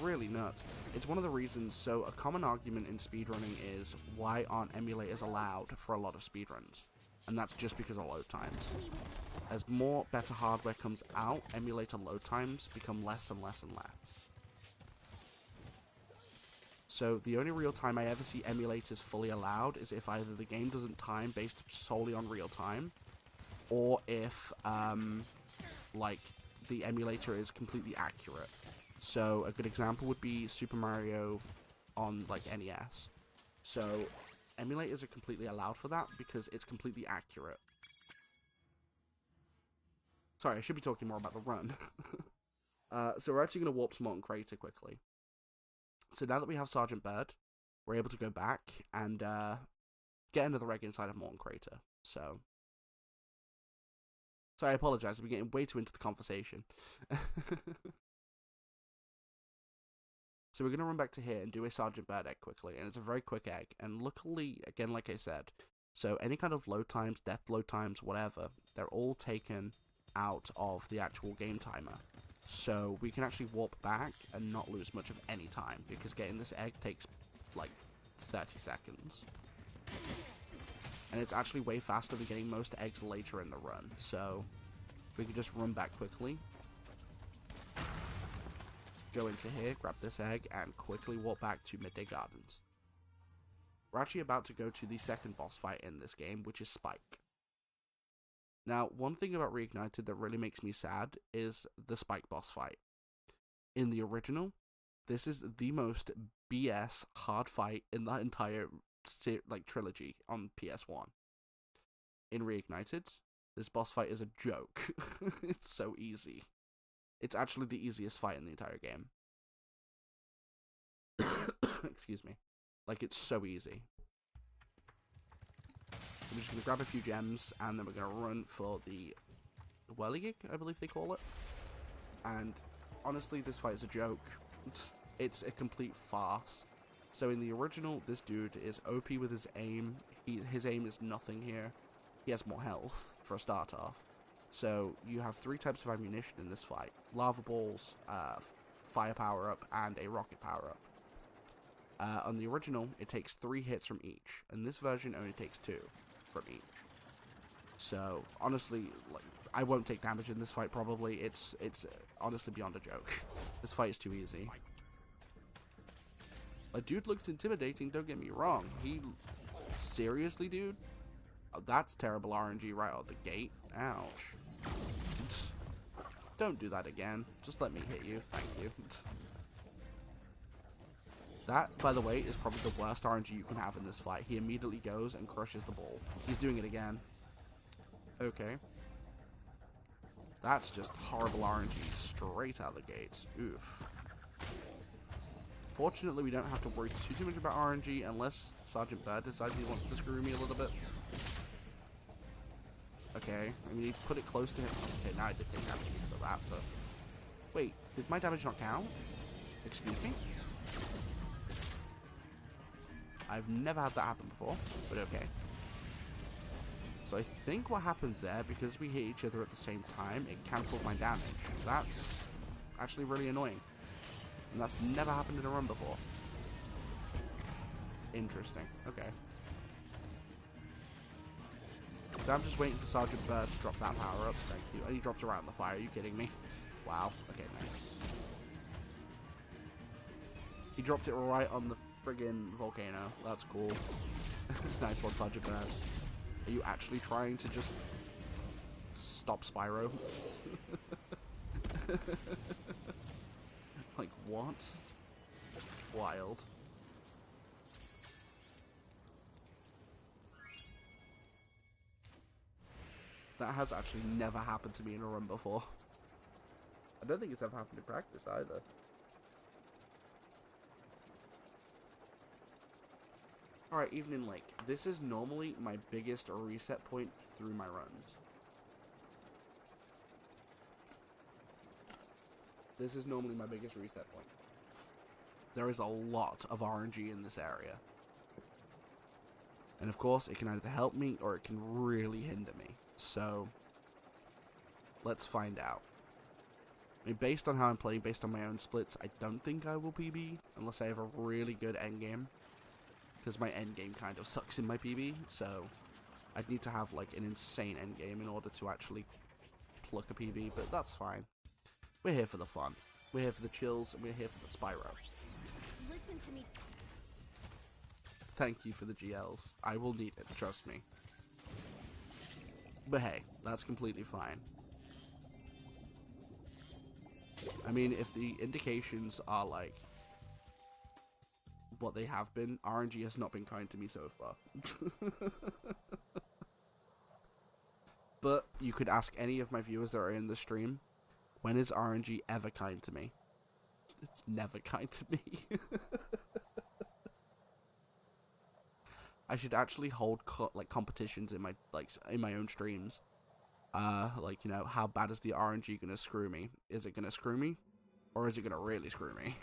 really nuts. It's one of the reasons, so a common argument in speedrunning is, why aren't emulators allowed for a lot of speedruns? And that's just because of load times. As more better hardware comes out, emulator load times become less and less and less. So the only real time I ever see emulators fully allowed is if either the game doesn't time based solely on real time, or if, like, the emulator is completely accurate. So a good example would be Super Mario on, like, NES. So emulators are completely allowed for that because it's completely accurate. Sorry, I should be talking more about the run. So we're actually going to warp to Molten Crater quickly. So now that we have Sergeant Bird, we're able to go back and get another egg inside of Molten Crater. So, sorry, I apologize. We're getting way too into the conversation. So we're going to run back to here and do a Sergeant Bird egg quickly, and it's a very quick egg. And luckily, again, like I said, so any kind of load times, death load times, whatever, they're all taken out of the actual game timer. So we can actually warp back and not lose much of any time, because getting this egg takes like 30 seconds. And it's actually way faster than getting most eggs later in the run. So we can just run back quickly, go into here, grab this egg, and quickly walk back to Midday Gardens. We're actually about to go to the second boss fight in this game, which is Spike. Now, one thing about Reignited that really makes me sad is the Spike boss fight. In the original, this is the most BS hard fight in that entire trilogy on PS1. In Reignited, this boss fight is a joke. It's so easy. It's actually the easiest fight in the entire game. Excuse me. Like, it's so easy. I'm just going to grab a few gems, and then we're going to run for the Whirligig, I believe they call it. And honestly, this fight is a joke. It's a complete farce. So in the original, this dude is OP with his aim. His aim is nothing here. He has more health, for a start off. So you have 3 types of ammunition in this fight. Lava balls, fire power-up, and a rocket power-up. On the original, it takes 3 hits from each, and this version only takes 2 from each. So honestly, like, I won't take damage in this fight probably. It's honestly beyond a joke. This fight is too easy. Like, dude looks intimidating, don't get me wrong. Seriously, dude? Oh, that's terrible RNG right out the gate. Ouch. Don't do that again. Just let me hit you. Thank you. That, by the way, is probably the worst RNG you can have in this fight. He immediately goes and crushes the ball. He's doing it again. Okay. That's just horrible RNG straight out the gates. Oof. Fortunately, we don't have to worry too much about RNG unless Sergeant Bird decides he wants to screw me a little bit. Okay, I mean, he put it close to him. Okay, now I did take damage because of that, but... Wait, did my damage not count? Excuse me? I've never had that happen before, but okay. So I think what happened there, because we hit each other at the same time, it cancelled my damage. That's actually really annoying. And that's never happened in a run before. Interesting. Okay. So I'm just waiting for Sergeant Bird to drop that power up. Thank you. And he drops it right on the fire. Are you kidding me? Wow. Okay, nice. He dropped it right on the friggin' volcano. That's cool. Nice one, Sergeant Bird. Are you actually trying to just stop Spyro? Like, what? Wild. That has actually never happened to me in a run before. I don't think it's ever happened in practice either. Alright, Evening Lake. This is normally my biggest reset point through my runs. This is normally my biggest reset point. There is a lot of RNG in this area. And of course, it can either help me or it can really hinder me. So, let's find out. I mean, based on how I'm playing, based on my own splits, I don't think I will PB unless I have a really good endgame. Because my endgame kind of sucks in my PB, so I'd need to have like an insane endgame in order to actually pluck a PB, but that's fine. We're here for the fun. We're here for the chills, and we're here for the Spyro. Listen to me. Thank you for the GLs. I will need it, trust me. But hey, that's completely fine. I mean, if the indications are like what they have been, RNG has not been kind to me so far. But you could ask any of my viewers that are in the stream, when is RNG ever kind to me? It's never kind to me. I should actually hold like competitions in my own streams. Like, you know, how bad is the RNG gonna screw me? Is it gonna screw me, or is it gonna really screw me?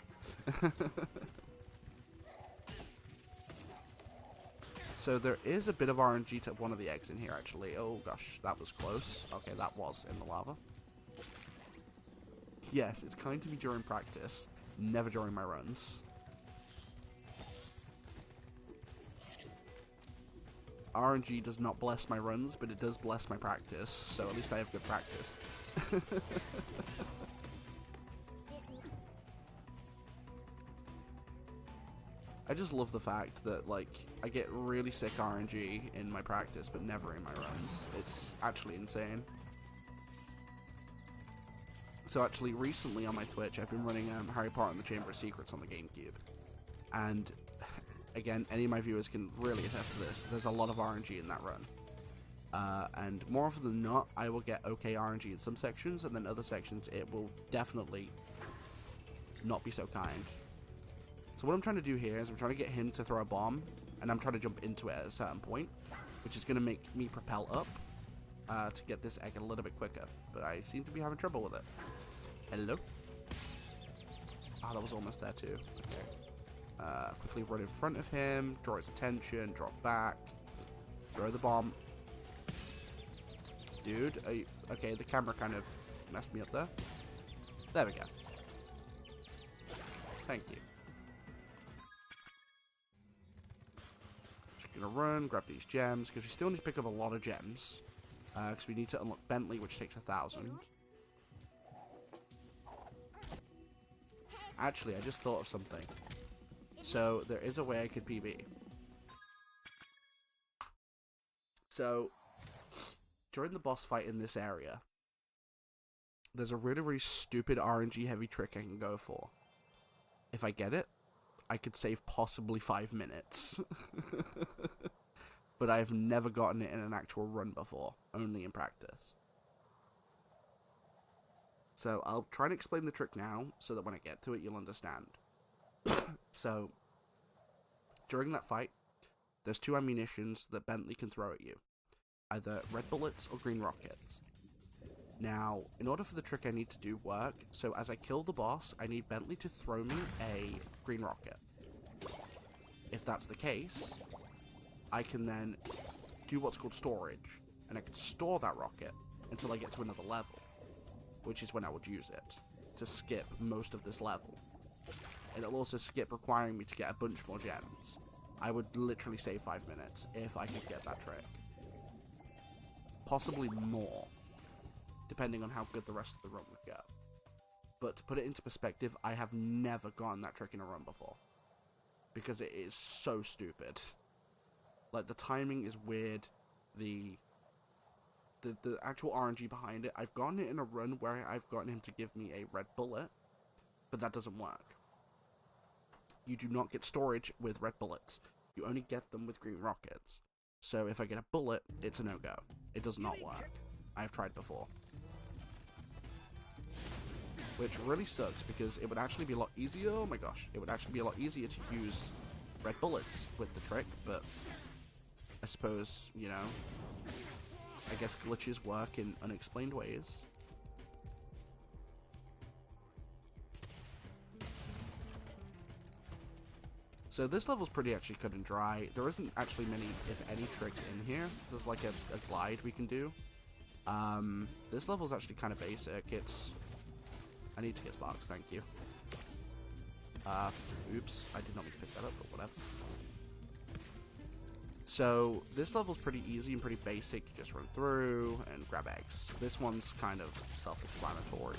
So there is a bit of RNG to one of the eggs in here, actually. Oh gosh, that was close. Okay, that was in the lava. Yes, it's kind to me during practice, never during my runs. RNG does not bless my runs, but it does bless my practice, so at least I have good practice. I just love the fact that, like, I get really sick RNG in my practice, but never in my runs. It's actually insane. So actually, recently on my Twitch, I've been running Harry Potter and the Chamber of Secrets on the GameCube. And, again, any of my viewers can really attest to this. There's a lot of RNG in that run. And more often than not, I will get okay RNG in some sections, and then other sections it will definitely not be so kind. So what I'm trying to do here is I'm trying to get him to throw a bomb, and I'm trying to jump into it at a certain point, which is going to make me propel up to get this egg a little bit quicker. But I seem to be having trouble with it. Hello? Ah, that was almost there too. Okay. Quickly run in front of him, draw his attention, drop back, throw the bomb. Dude, okay, the camera kind of messed me up there. There we go. Thank you. Just gonna run, grab these gems, because we still need to pick up a lot of gems. Because we need to unlock Bentley, which takes 1,000. Actually, I just thought of something. So, there is a way I could PB. So, during the boss fight in this area, there's a really, really stupid RNG heavy trick I can go for. If I get it, I could save possibly 5 minutes. But I've never gotten it in an actual run before, only in practice. So I'll try and explain the trick now, so that when I get to it, you'll understand. So, during that fight, there's 2 ammunitions that Bentley can throw at you. Either red bullets or green rockets. Now, in order for the trick I need to do work, so as I kill the boss, I need Bentley to throw me a green rocket. If that's the case, I can then do what's called storage, and I can store that rocket until I get to another level, which is when I would use it, to skip most of this level. And it'll also skip requiring me to get a bunch more gems. I would literally save 5 minutes if I could get that trick. Possibly more, depending on how good the rest of the run would go. But to put it into perspective, I have never gotten that trick in a run before. Because it is so stupid. Like, the timing is weird, the actual RNG behind it. I've gotten it in a run where I've gotten him to give me a red bullet, but that doesn't work. You do not get storage with red bullets. You only get them with green rockets. So if I get a bullet, it's a no-go. It does not work. I've tried before. Which really sucks, because it would actually be a lot easier. Oh my gosh. It would actually be a lot easier to use red bullets with the trick, but I suppose, you know, I guess glitches work in unexplained ways. So this level's pretty actually cut and dry. There isn't actually many, if any, tricks in here. There's like a glide we can do. This level's actually kind of basic. It's... I need to get sparks, thank you. Oops, I did not mean to pick that up, but whatever. So, this level's pretty easy and pretty basic. You just run through and grab eggs. This one's kind of self-explanatory.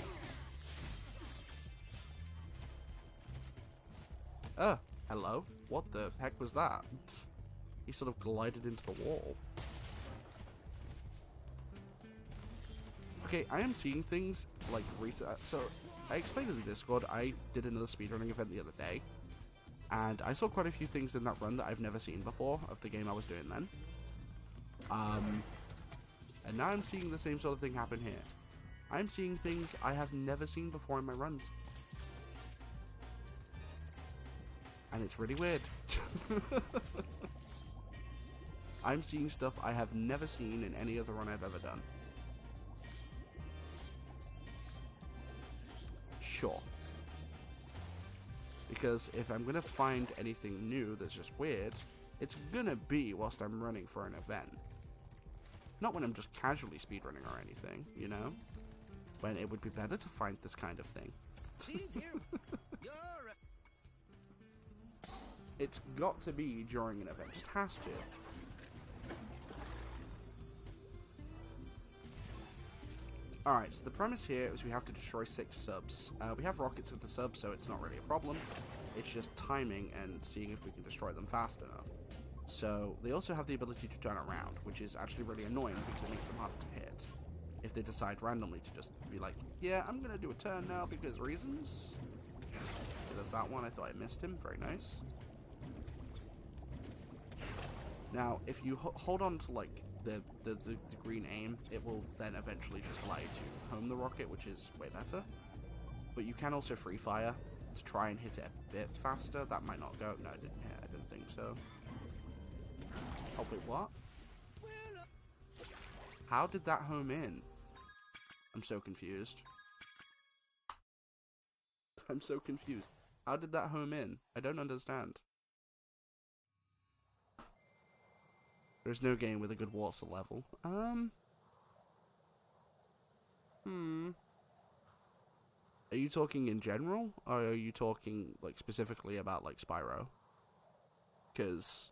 Hello? What the heck was that? He sort of glided into the wall. Okay, I am seeing things like recent. So, I explained in the Discord, I did another speedrunning event the other day. And I saw quite a few things in that run that I've never seen before of the game I was doing then. And now I'm seeing the same sort of thing happen here. I'm seeing things I have never seen before in my runs. And it's really weird. I'm seeing stuff I have never seen in any other run I've ever done. Sure. Because if I'm gonna find anything new that's just weird, it's gonna be whilst I'm running for an event. Not when I'm just casually speedrunning or anything, you know? When it would be better to find this kind of thing. It's got to be during an event, just has to. Alright, so the premise here is we have to destroy 6 subs. We have rockets with the subs, so it's not really a problem. It's just timing and seeing if we can destroy them fast enough. So, they also have the ability to turn around, which is actually really annoying because it makes them harder to hit. If they decide randomly to just be like, yeah, I'm gonna do a turn now because reasons. Okay, there's that one, I thought I missed him, very nice. Now, if you hold on to, like, the green aim, it will then eventually just allow you to home the rocket, which is way better. But you can also free fire to try and hit it a bit faster. That might not go. No, I didn't hit. I didn't think so. Oh, wait, what? How did that home in? I'm so confused. I'm so confused. How did that home in? I don't understand. There's no game with a good water level. Are you talking in general? Or are you talking, like, specifically about, like, Spyro? Because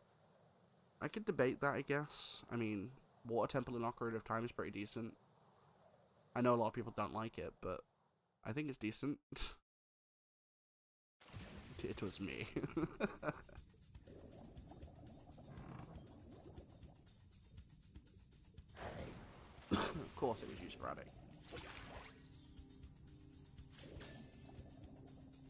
I could debate that, I guess. I mean, Water Temple in Ocarina of Time is pretty decent. I know a lot of people don't like it, but I think it's decent. It was me. Of course it was you, Sporadic.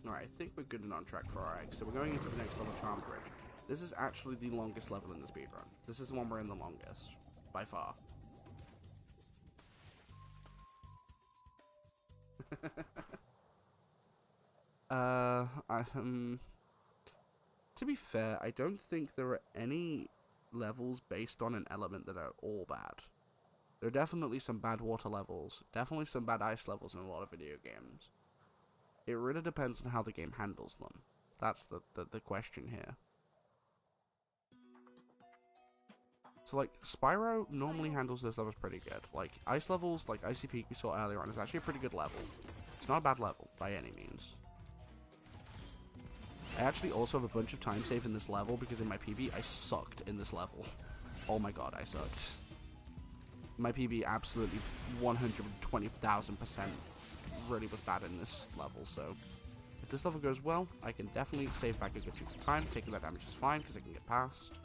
Alright, I think we're good and on track for our eggs. So we're going into the next level, Charm Bridge. This is actually the longest level in the speedrun. This is the one we're in the longest. By far. To be fair, I don't think there are any levels based on an element that are all bad. There are definitely some bad water levels, definitely some bad ice levels in a lot of video games. It really depends on how the game handles them. That's the question here. So, like, Spyro normally handles those levels pretty good. Like, ice levels, like Icy Peak we saw earlier on, is actually a pretty good level. It's not a bad level, by any means. I actually also have a bunch of time save in this level, because in my PB, I sucked in this level. Oh my god, I sucked. My PB absolutely 120,000% really was bad in this level, so if this level goes well, I can definitely save back a good chunk of time. Taking that damage is fine, because I can get past.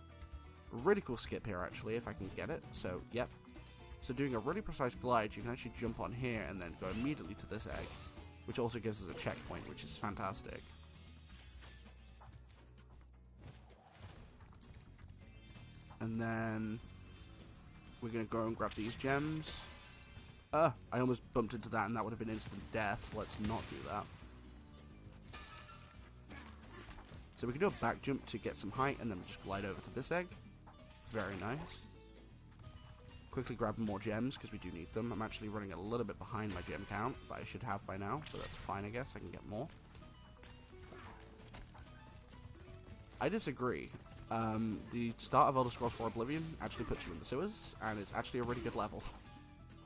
Really cool skip here, actually, if I can get it. So, yep. So doing a really precise glide, you can actually jump on here and then go immediately to this egg, which also gives us a checkpoint, which is fantastic. And then we're going to go and grab these gems. I almost bumped into that, and that would have been instant death. Let's not do that. So we can do a back jump to get some height, and then just glide over to this egg. Very nice. Quickly grab more gems, because we do need them. I'm actually running a little bit behind my gem count, but I should have by now, so that's fine, I guess. I can get more. I disagree. The start of Elder Scrolls 4 Oblivion actually puts you in the sewers, and it's actually a really good level.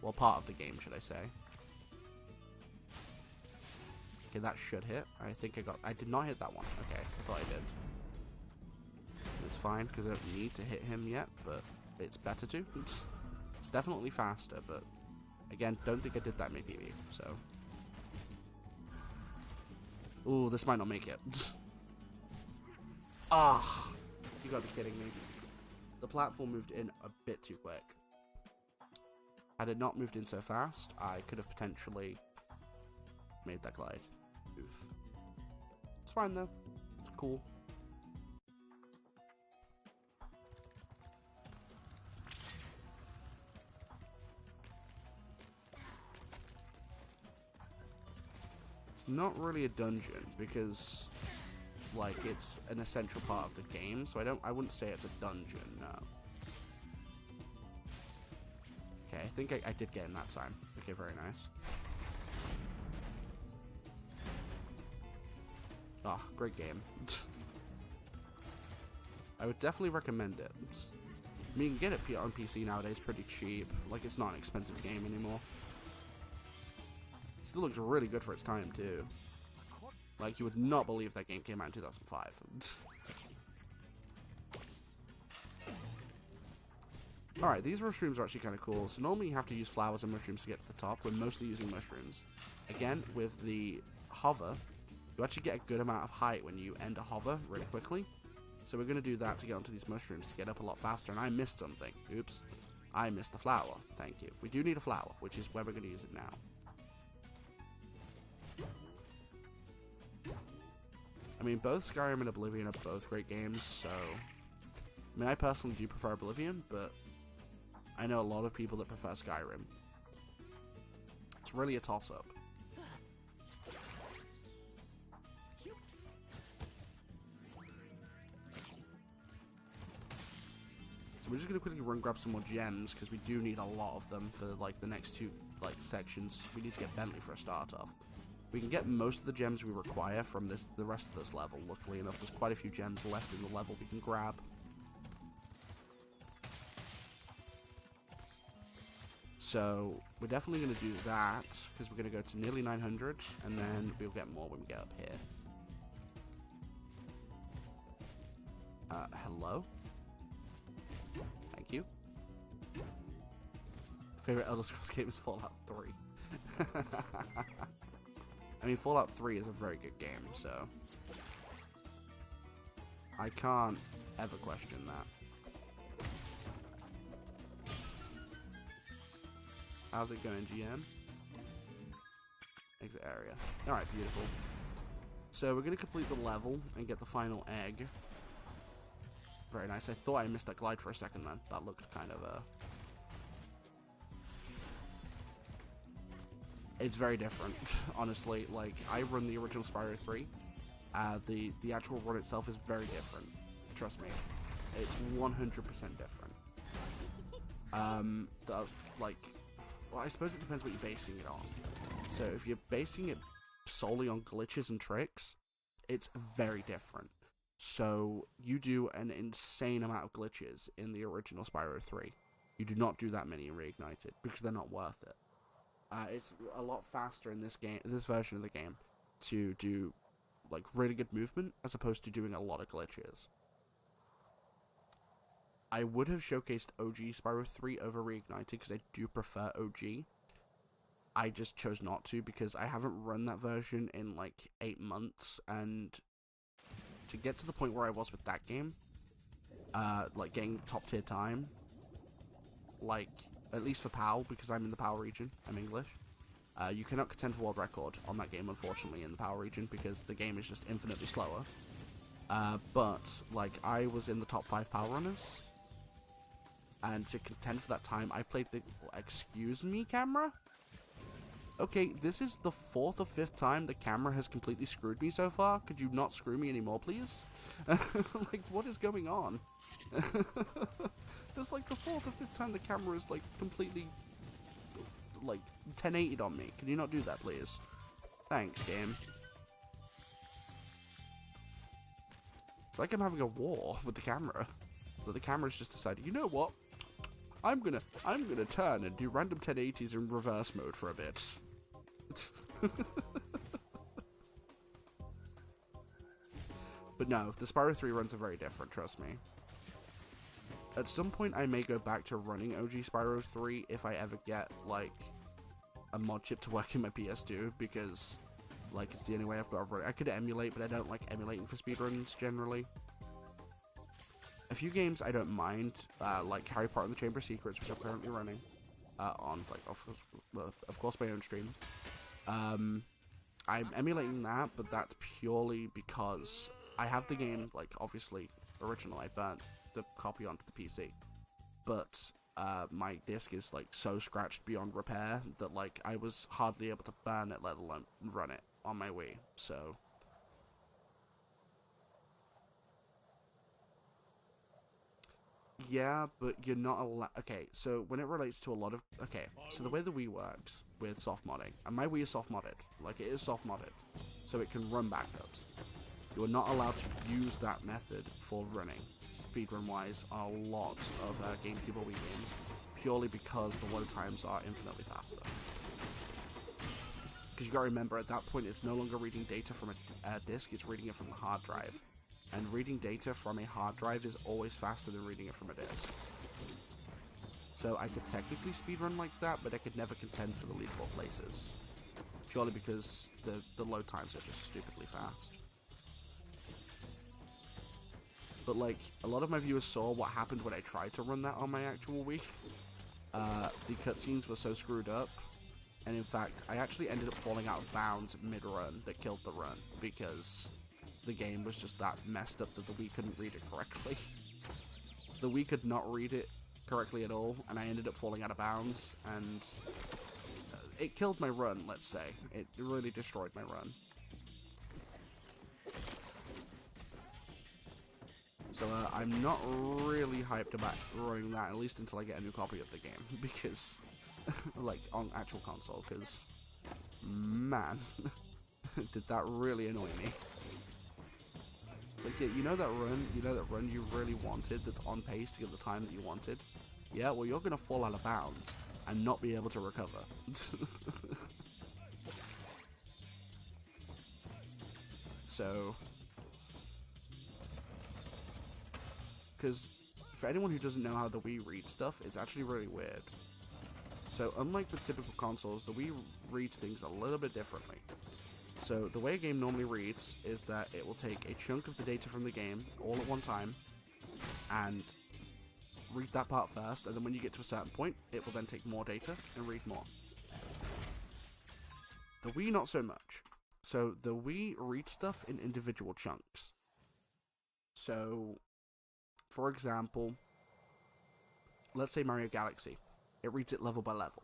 Well, part of the game, should I say. Okay, that should hit. I think I did not hit that one. Okay, I thought I did. It's fine, because I don't need to hit him yet, but it's better to. It's definitely faster, but again, don't think I did that maybe, so. Ooh, this might not make it. Ah, you gotta be kidding me. The platform moved in a bit too quick. Had it not moved in so fast, I could have potentially made that glide. Oof. It's fine though. It's cool. It's not really a dungeon because, like, it's an essential part of the game, so I wouldn't say it's a dungeon, no. Okay, I think I did get in that time. Okay, very nice. Ah, great game. I would definitely recommend it. I mean, you can get it on PC nowadays pretty cheap. Like, it's not an expensive game anymore. Still looks really good for its time, too. Like, you would not believe that game came out in 2005. Alright, these mushrooms are actually kind of cool. So normally you have to use flowers and mushrooms to get to the top. We're mostly using mushrooms. Again, with the hover, you actually get a good amount of height when you end a hover really quickly. So we're going to do that to get onto these mushrooms to get up a lot faster. And I missed something. Oops. I missed the flower. Thank you. We do need a flower, which is where we're going to use it now. I mean, both Skyrim and Oblivion are both great games, so. I mean, I personally do prefer Oblivion, but I know a lot of people that prefer Skyrim. It's really a toss-up. So we're just gonna quickly run grab some more gems, because we do need a lot of them for, like, the next two, like, sections. We need to get Bentley for a start off. We can get most of the gems we require from the rest of this level, luckily enough. There's quite a few gems left in the level we can grab. So, we're definitely going to do that, because we're going to go to nearly 900, and then we'll get more when we get up here. Hello? Thank you. Favorite Elder Scrolls game is Fallout 3. I mean, Fallout 3 is a very good game, so I can't ever question that. How's it going, GM? Exit area. Alright, beautiful. So we're going to complete the level and get the final egg. Very nice. I thought I missed that glide for a second then. That looked kind of It's very different, honestly. Like, I run the original Spyro 3. The actual run itself is very different. Trust me. It's 100% different. Well, I suppose it depends what you're basing it on. So if you're basing it solely on glitches and tricks, it's very different. So you do an insane amount of glitches in the original Spyro 3. You do not do that many in Reignited, because they're not worth it. It's a lot faster in this version of the game, to do, like, really good movement, as opposed to doing a lot of glitches. I would have showcased OG Spyro 3 over Reignited, because I do prefer OG. I just chose not to, because I haven't run that version in, like, 8 months, and to get to the point where I was with that game, like, getting top tier time, like, at least for PAL, because I'm in the PAL region, I'm English. You cannot contend for world record on that game, unfortunately, in the PAL region, because the game is just infinitely slower. But, like, I was in the top 5 PAL runners, and to contend for that time, I played the, excuse me, camera? Okay, this is the 4th or 5th time the camera has completely screwed me so far. Could you not screw me anymore, please? Like, what is going on? It's like the 4th or 5th time the camera is, like, completely, like, 1080'd on me. Can you not do that, please? Thanks, game. It's like I'm having a war with the camera. But the camera's just decided, you know what? I'm gonna turn and do random 1080s in reverse mode for a bit. But no, the Spyro 3 runs are very different, trust me. At some point I may go back to running OG Spyro 3 if I ever get, like, a mod chip to work in my PS2, because, like, it's the only way I've got to run it. I could emulate, but I don't like emulating for speedruns, generally. A few games I don't mind, like Harry Potter and the Chamber of Secrets, which I'm currently running, on, like, of course my own stream. I'm emulating that, but that's purely because I have the game, like, obviously, original. I burnt the copy onto the PC. But, my disc is, like, so scratched beyond repair that, like, I was hardly able to burn it, let alone run it on my Wii, so... Yeah, but you're not allowed... Okay, so when it relates to a lot of... Okay, so the way the Wii works with soft modding, and my Wii is soft modded, like it is soft modded, so it can run backups. You are not allowed to use that method for running, speedrun-wise, on a lot of GameCube or Wii games, purely because the load times are infinitely faster. Because you gotta remember, at that point, it's no longer reading data from a disk, it's reading it from the hard drive. And reading data from a hard drive is always faster than reading it from a disk. So I could technically speedrun like that, but I could never contend for the leaderboard places. Purely because the load times are just stupidly fast. But like, a lot of my viewers saw what happened when I tried to run that on my actual Wii. The cutscenes were so screwed up. And in fact, I actually ended up falling out of bounds mid-run that killed the run, because the game was just that messed up that the Wii couldn't read it correctly. The Wii could not read it correctly at all, and I ended up falling out of bounds, and it killed my run, let's say. It really destroyed my run. So I'm not really hyped about running that, at least until I get a new copy of the game, because, like, on actual console, because, man, did that really annoy me. Like, yeah, you know that run you really wanted that's on pace to get the time that you wanted? Yeah, well, you're gonna fall out of bounds and not be able to recover. So, because for anyone who doesn't know how the Wii reads stuff, it's actually really weird. So, unlike with typical consoles, the Wii reads things a little bit differently. So the way a game normally reads is that it will take a chunk of the data from the game all at one time and read that part first, and then when you get to a certain point, it will then take more data and read more. The Wii, not so much. So the Wii reads stuff in individual chunks. So, for example, let's say Mario Galaxy. It reads it level by level.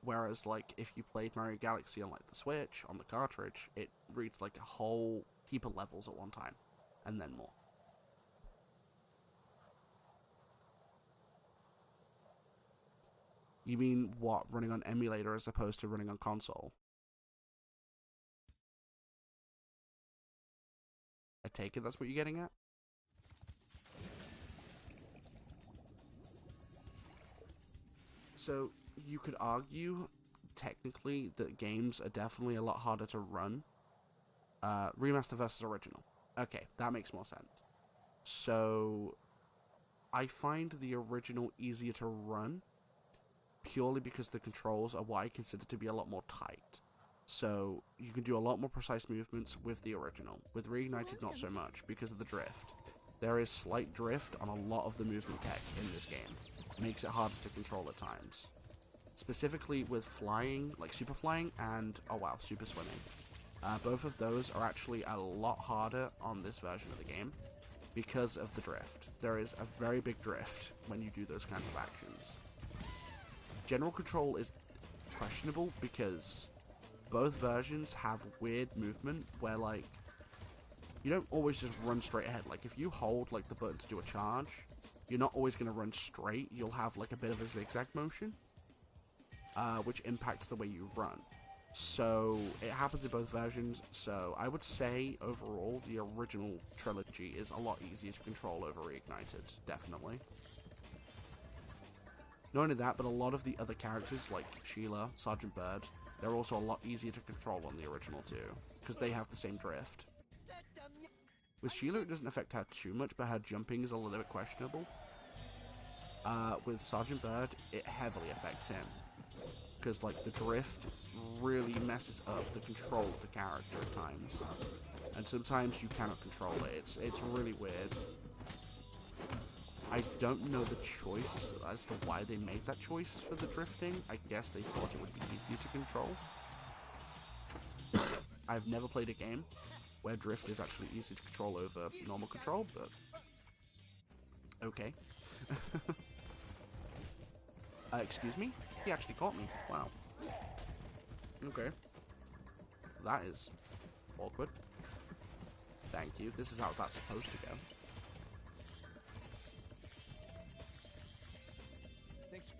Whereas, like, if you played Mario Galaxy on, like, the Switch, on the cartridge, it reads, like, a whole heap of levels at one time, and then more. You mean, what, running on emulator as opposed to running on console? I take it that's what you're getting at? So, you could argue, technically, that games are definitely a lot harder to run. Remaster versus original. Okay, that makes more sense. So, I find the original easier to run, purely because the controls are what I consider to be a lot more tight. So, you can do a lot more precise movements with the original. With Reignited, not so much, because of the drift. There is slight drift on a lot of the movement tech in this game. It makes it harder to control at times. Specifically with flying, like super flying, and, oh wow, super swimming. Both of those are actually a lot harder on this version of the game because of the drift. There is a very big drift when you do those kinds of actions. General control is questionable because both versions have weird movement where, like, you don't always just run straight ahead. Like, if you hold, like, the button to do a charge, you're not always going to run straight. You'll have, like, a bit of a zigzag motion, which impacts the way you run. So, it happens in both versions. So, I would say, overall, the original trilogy is a lot easier to control over Reignited, definitely. Not only that, but a lot of the other characters, like Sheila, Sergeant Bird, they're also a lot easier to control on the original too, because they have the same drift. With Sheila, it doesn't affect her too much, but her jumping is a little bit questionable. With Sergeant Bird, it heavily affects him, because like the drift really messes up the control of the character at times, and sometimes you cannot control it. It's really weird. I don't know the choice as to why they made that choice for the drifting. I guess they thought it would be easier to control. I've never played a game where drift is actually easy to control over normal control, but okay. Excuse me? He actually caught me. Wow. Okay. That is awkward. Thank you. This is how that's supposed to go. Thanks.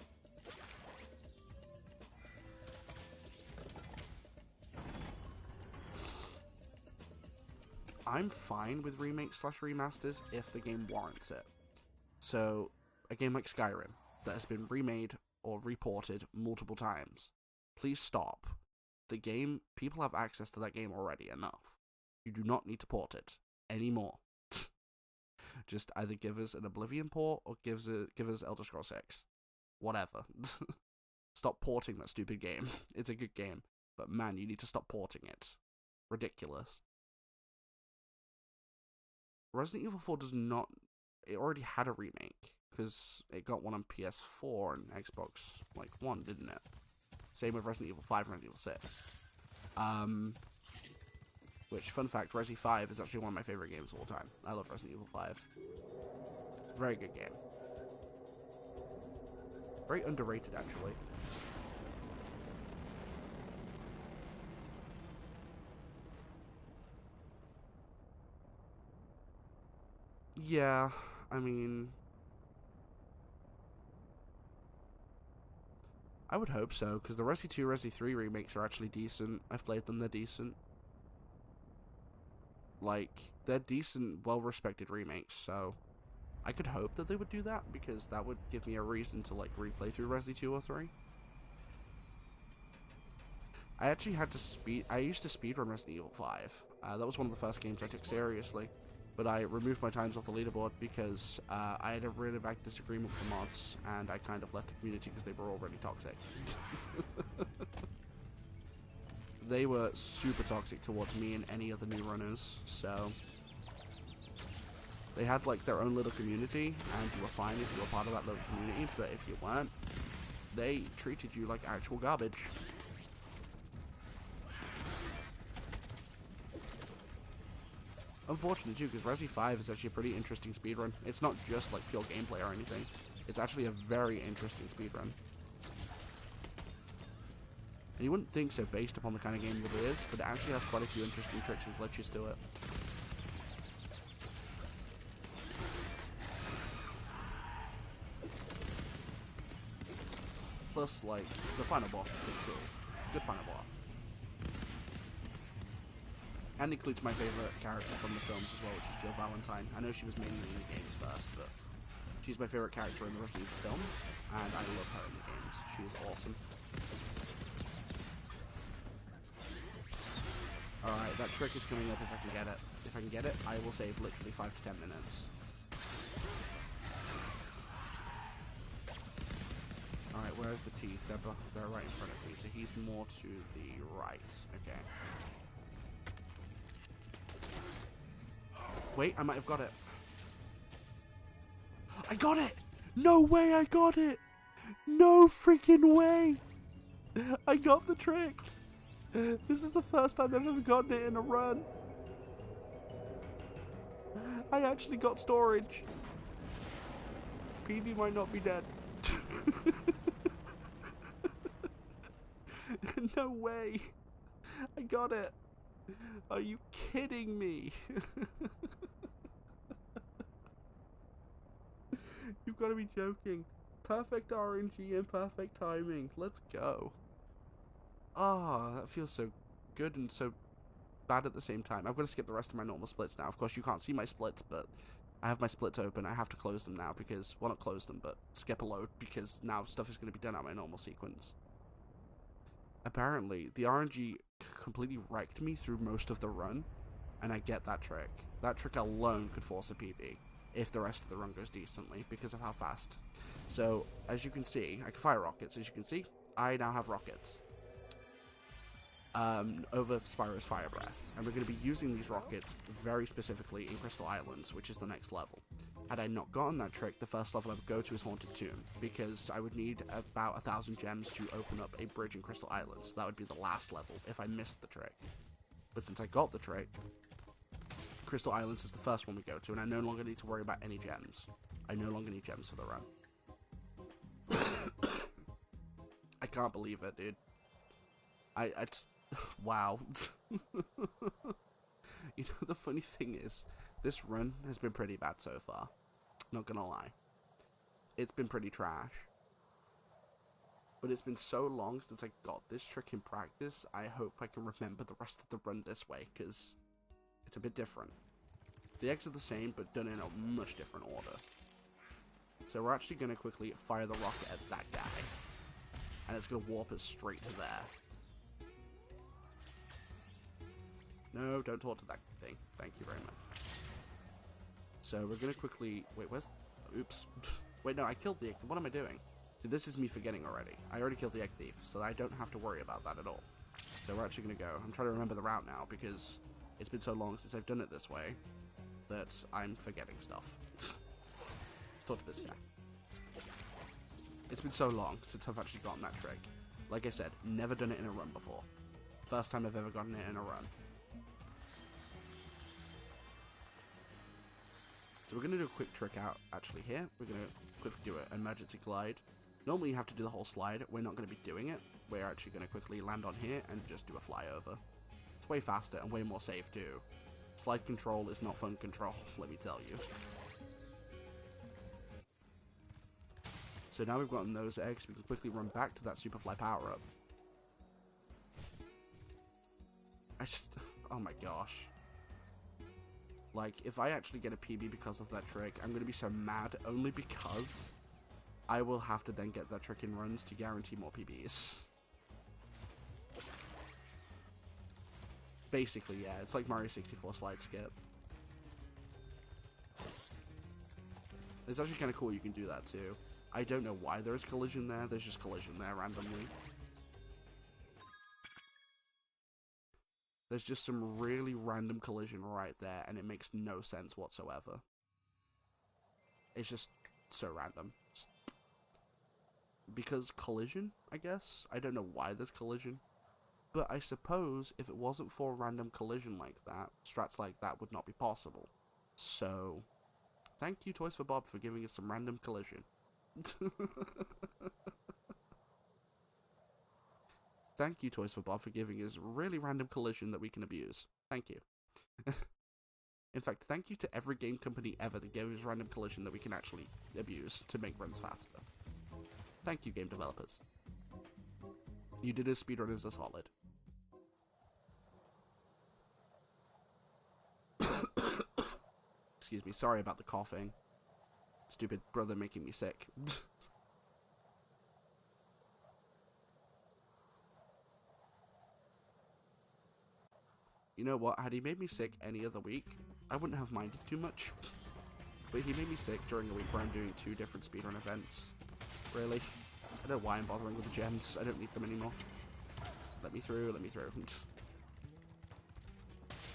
I'm fine with remakes / remasters if the game warrants it. So, a game like Skyrim that has been remade or reported multiple times, please stop. The game, people have access to that game already enough. You do not need to port it anymore. Just either give us an Oblivion port or give us Elder Scrolls 6. Whatever. Stop porting that stupid game. It's a good game, but man, you need to stop porting it. Ridiculous. Resident Evil 4 does not... It already had a remake, because it got one on PS4 and Xbox One, didn't it? Same with Resident Evil 5 and Resident Evil 6. Which, fun fact, Resi 5 is actually one of my favorite games of all time. I love Resident Evil 5. It's a very good game. Very underrated, actually. Yeah, I mean... I would hope so, because the Resi 2, Resi 3 remakes are actually decent. I've played them, they're decent. Like, they're decent, well-respected remakes, so... I could hope that they would do that, because that would give me a reason to, like, replay through Resi 2 or 3. I actually had to I used to speedrun Resident Evil 5. That was one of the first games I took seriously. But I removed my times off the leaderboard because I had a really bad disagreement with the mods, and I kind of left the community because they were already toxic. They were super toxic towards me and any other new runners, so... They had, like, their own little community, and you were fine if you were part of that little community, but if you weren't, they treated you like actual garbage. Unfortunately too, because Resi 5 is actually a pretty interesting speedrun. It's not just like pure gameplay or anything. It's actually a very interesting speedrun. And you wouldn't think so based upon the kind of game that it is, but it actually has quite a few interesting tricks and glitches to it. Plus, like, the final boss is pretty cool. Good final boss. And includes my favourite character from the films as well, which is Jill Valentine. I know she was mainly in the games first, but she's my favourite character in the Resident Evil films, and I love her in the games. She is awesome. Alright, that trick is coming up if I can get it. If I can get it, I will save literally 5 to 10 minutes. Alright, where's the teeth? They're right in front of me, so he's more to the right. Okay. Wait, I might have got it. I got it! No way I got it! No freaking way! I got the trick! This is the first time I've ever gotten it in a run. I actually got storage. PB might not be dead. No way! I got it! Are you kidding me? You've got to be joking. Perfect RNG and perfect timing. Let's go. Ah, that feels so good and so bad at the same time. I've got to skip the rest of my normal splits now. Of course, you can't see my splits, but I have my splits open. I have to close them now because, well, not close them, but skip a load because now stuff is going to be done out of my normal sequence. Apparently, the RNG completely wrecked me through most of the run, and I get that trick. That trick alone could force a PB if the rest of the run goes decently because of how fast. So, as you can see, I can fire rockets. As you can see, I now have rockets. Over Spyro's Fire Breath. And we're going to be using these rockets very specifically in Crystal Islands, which is the next level. Had I not gotten that trick, the first level I would go to is Haunted Tomb, because I would need about 1,000 gems to open up a bridge in Crystal Islands. That would be the last level if I missed the trick. But since I got the trick, Crystal Islands is the first one we go to, and I no longer need to worry about any gems. I no longer need gems for the run. I can't believe it, dude. Wow. You know, the funny thing is, this run has been pretty bad so far. Not gonna lie. It's been pretty trash. But it's been so long since I got this trick in practice, I hope I can remember the rest of the run this way, because it's a bit different. The eggs are the same, but done in a much different order. So we're actually going to quickly fire the rocket at that guy. And it's going to warp us straight to there. No, don't talk to that thing. Thank you very much. So we're going to quickly... Wait, where's... Oops. Wait, no, I killed the egg. What am I doing? See, this is me forgetting already. I already killed the egg thief, so I don't have to worry about that at all. So we're actually going to go. I'm trying to remember the route now, because it's been so long since I've done it this way that I'm forgetting stuff. Let's talk to this guy. It's been so long since I've actually gotten that trick. Like I said, never done it in a run before. First time I've ever gotten it in a run. So we're going to do a quick trick out actually here. We're going to quickly do an emergency glide. Normally you have to do the whole slide. We're not going to be doing it. We're actually going to quickly land on here and just do a flyover. It's way faster and way more safe too. Slide control is not fun control, let me tell you. So now we've gotten those eggs, we can quickly run back to that Superfly power-up. Oh my gosh. Like, if I actually get a PB because of that trick, I'm going to be so mad, only because I will have to then get that trick in runs to guarantee more PBs. Basically, yeah, it's like Mario 64 slide skip. It's actually kind of cool you can do that too. I don't know why there's collision there, there's just collision there randomly. There's just some really random collision right there, and it makes no sense whatsoever. It's just so random. Because collision, I guess? I don't know why there's collision. But I suppose if it wasn't for random collision like that, strats like that would not be possible. So, thank you Toys for Bob for giving us some random collision. Thank you Toys for Bob for giving us really random collision that we can abuse. Thank you. In fact, thank you to every game company ever that gave us random collision that we can actually abuse to make runs faster. Thank you, game developers. You did a speedrun as a solid. Excuse me, sorry about the coughing. Stupid brother making me sick. You know what, had he made me sick any other week, I wouldn't have minded too much. But he made me sick during a week where I'm doing 2 different speedrun events. Really? I don't know why I'm bothering with the gems, I don't need them anymore. Let me through, let me through.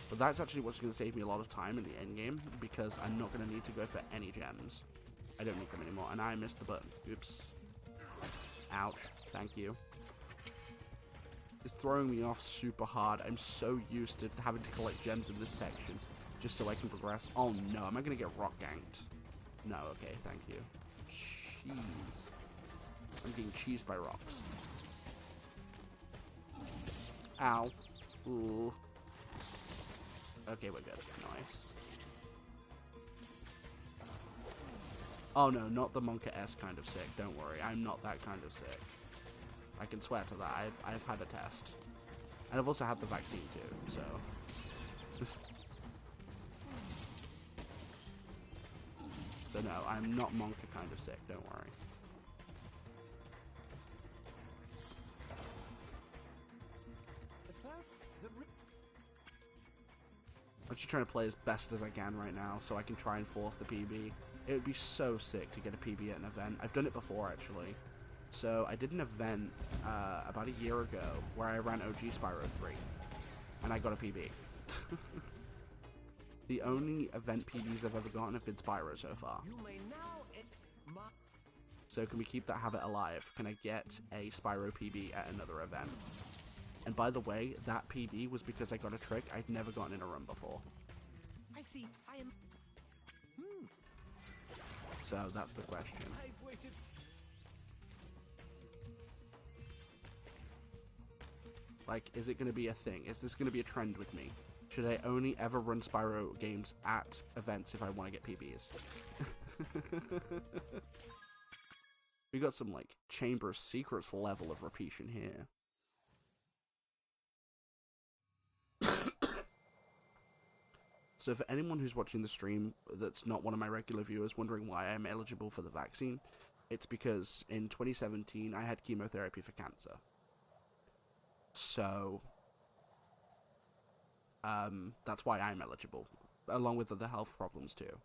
But that's actually what's going to save me a lot of time in the end game, because I'm not going to need to go for any gems. I don't need them anymore, and I missed the button. Oops. Ouch. Thank you. It's throwing me off super hard. I'm so used to having to collect gems in this section, just so I can progress. Oh no, am I going to get rock ganked? No, okay, thank you. Jeez. I'm getting cheesed by rocks. Ow. Ooh. Okay, we're good. Nice. Oh no, not the Monka-S kind of sick. Don't worry, I'm not that kind of sick. I can swear to that. I've had a test. And I've also had the vaccine too, so... So no, I'm not Monka kind of sick, don't worry. I'm just trying to play as best as I can right now, so I can try and force the PB. It would be so sick to get a PB at an event. I've done it before, actually. So, I did an event about a year ago where I ran OG Spyro 3. And I got a PB. The only event PBs I've ever gotten have been Spyro so far. So can we keep that habit alive? Can I get a Spyro PB at another event? And by the way, that PB was because I got a trick I'd never gotten in a run before. I see. I am. So that's the question. I've waited. Like, is it going to be a thing? Is this going to be a trend with me? Should I only ever run Spyro games at events if I want to get PBs? We got some, like, Chamber of Secrets level of repetition here. So for anyone who's watching the stream that's not one of my regular viewers wondering why I'm eligible for the vaccine, it's because in 2017 I had chemotherapy for cancer. So, that's why I'm eligible, along with other health problems too.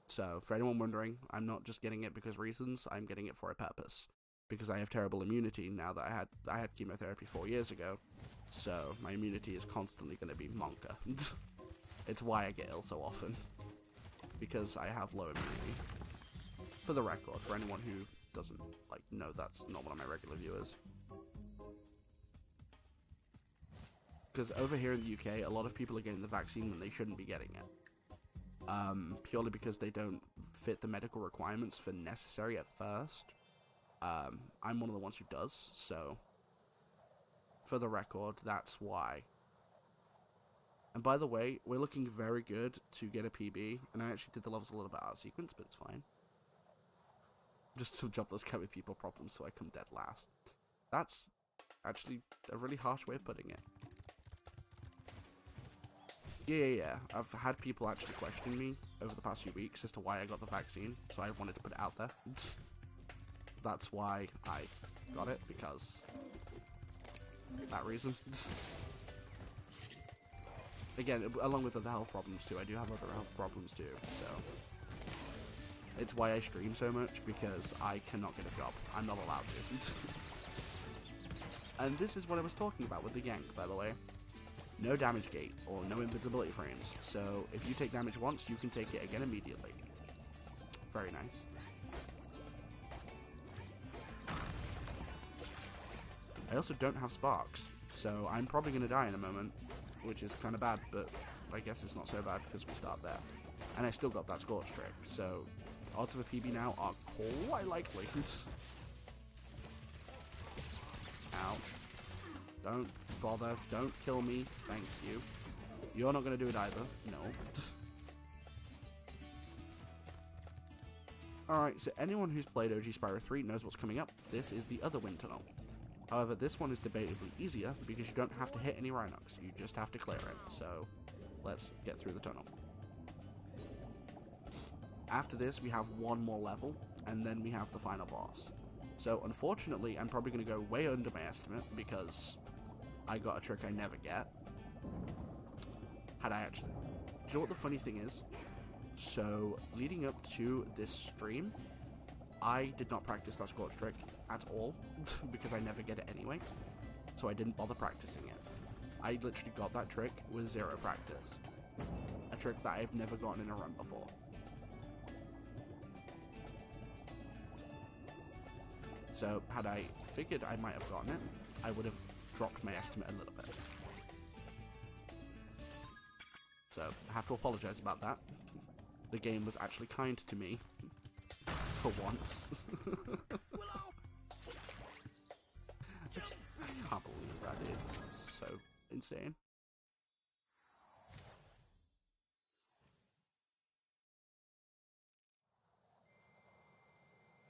So for anyone wondering, I'm not just getting it because reasons, I'm getting it for a purpose. Because I have terrible immunity now that I had chemotherapy 4 years ago. So my immunity is constantly going to be Monka. It's why I get ill so often. Because I have low immunity. For the record, for anyone who doesn't know that's not one of my regular viewers. Because over here in the UK, a lot of people are getting the vaccine when they shouldn't be getting it. Purely because they don't fit the medical requirements for necessary at first. I'm one of the ones who does, so for the record, that's why. And by the way, we're looking very good to get a PB, and I actually did the levels a little bit out of sequence, but it's fine. Just some jobless guy with people problems, so I come dead last. That's actually a really harsh way of putting it. Yeah. I've had people actually question me over the past few weeks as to why I got the vaccine, so I wanted to put it out there. That's why I got it, because that reason. Again, along with other health problems too, I do have other health problems too, so it's why I stream so much, because I cannot get a job. I'm not allowed to. And this is what I was talking about with the yank, by the way. No damage gate, or no invisibility frames, so if you take damage once, you can take it again immediately. Very nice. I also don't have sparks, so I'm probably going to die in a moment, which is kind of bad, but I guess it's not so bad because we start there. And I still got that scorch trick, so odds of a PB now are quite likely. Ouch. Don't bother, don't kill me, thank you. You're not going to do it either, no. Alright, so anyone who's played OG Spyro 3 knows what's coming up. This is the other wind tunnel. However, this one is debatably easier because you don't have to hit any Rhinox, you just have to clear it, so let's get through the tunnel. After this, we have one more level, and then we have the final boss. So, unfortunately, I'm probably going to go way under my estimate because I got a trick I never get. Had I actually... Do you know what the funny thing is? So, leading up to this stream, I did not practice that scorch trick at all, because I never get it anyway, so I didn't bother practicing it. I literally got that trick with zero practice. A trick that I've never gotten in a run before. So, had I figured I might have gotten it, I would have dropped my estimate a little bit. So, I have to apologize about that. The game was actually kind to me. For once.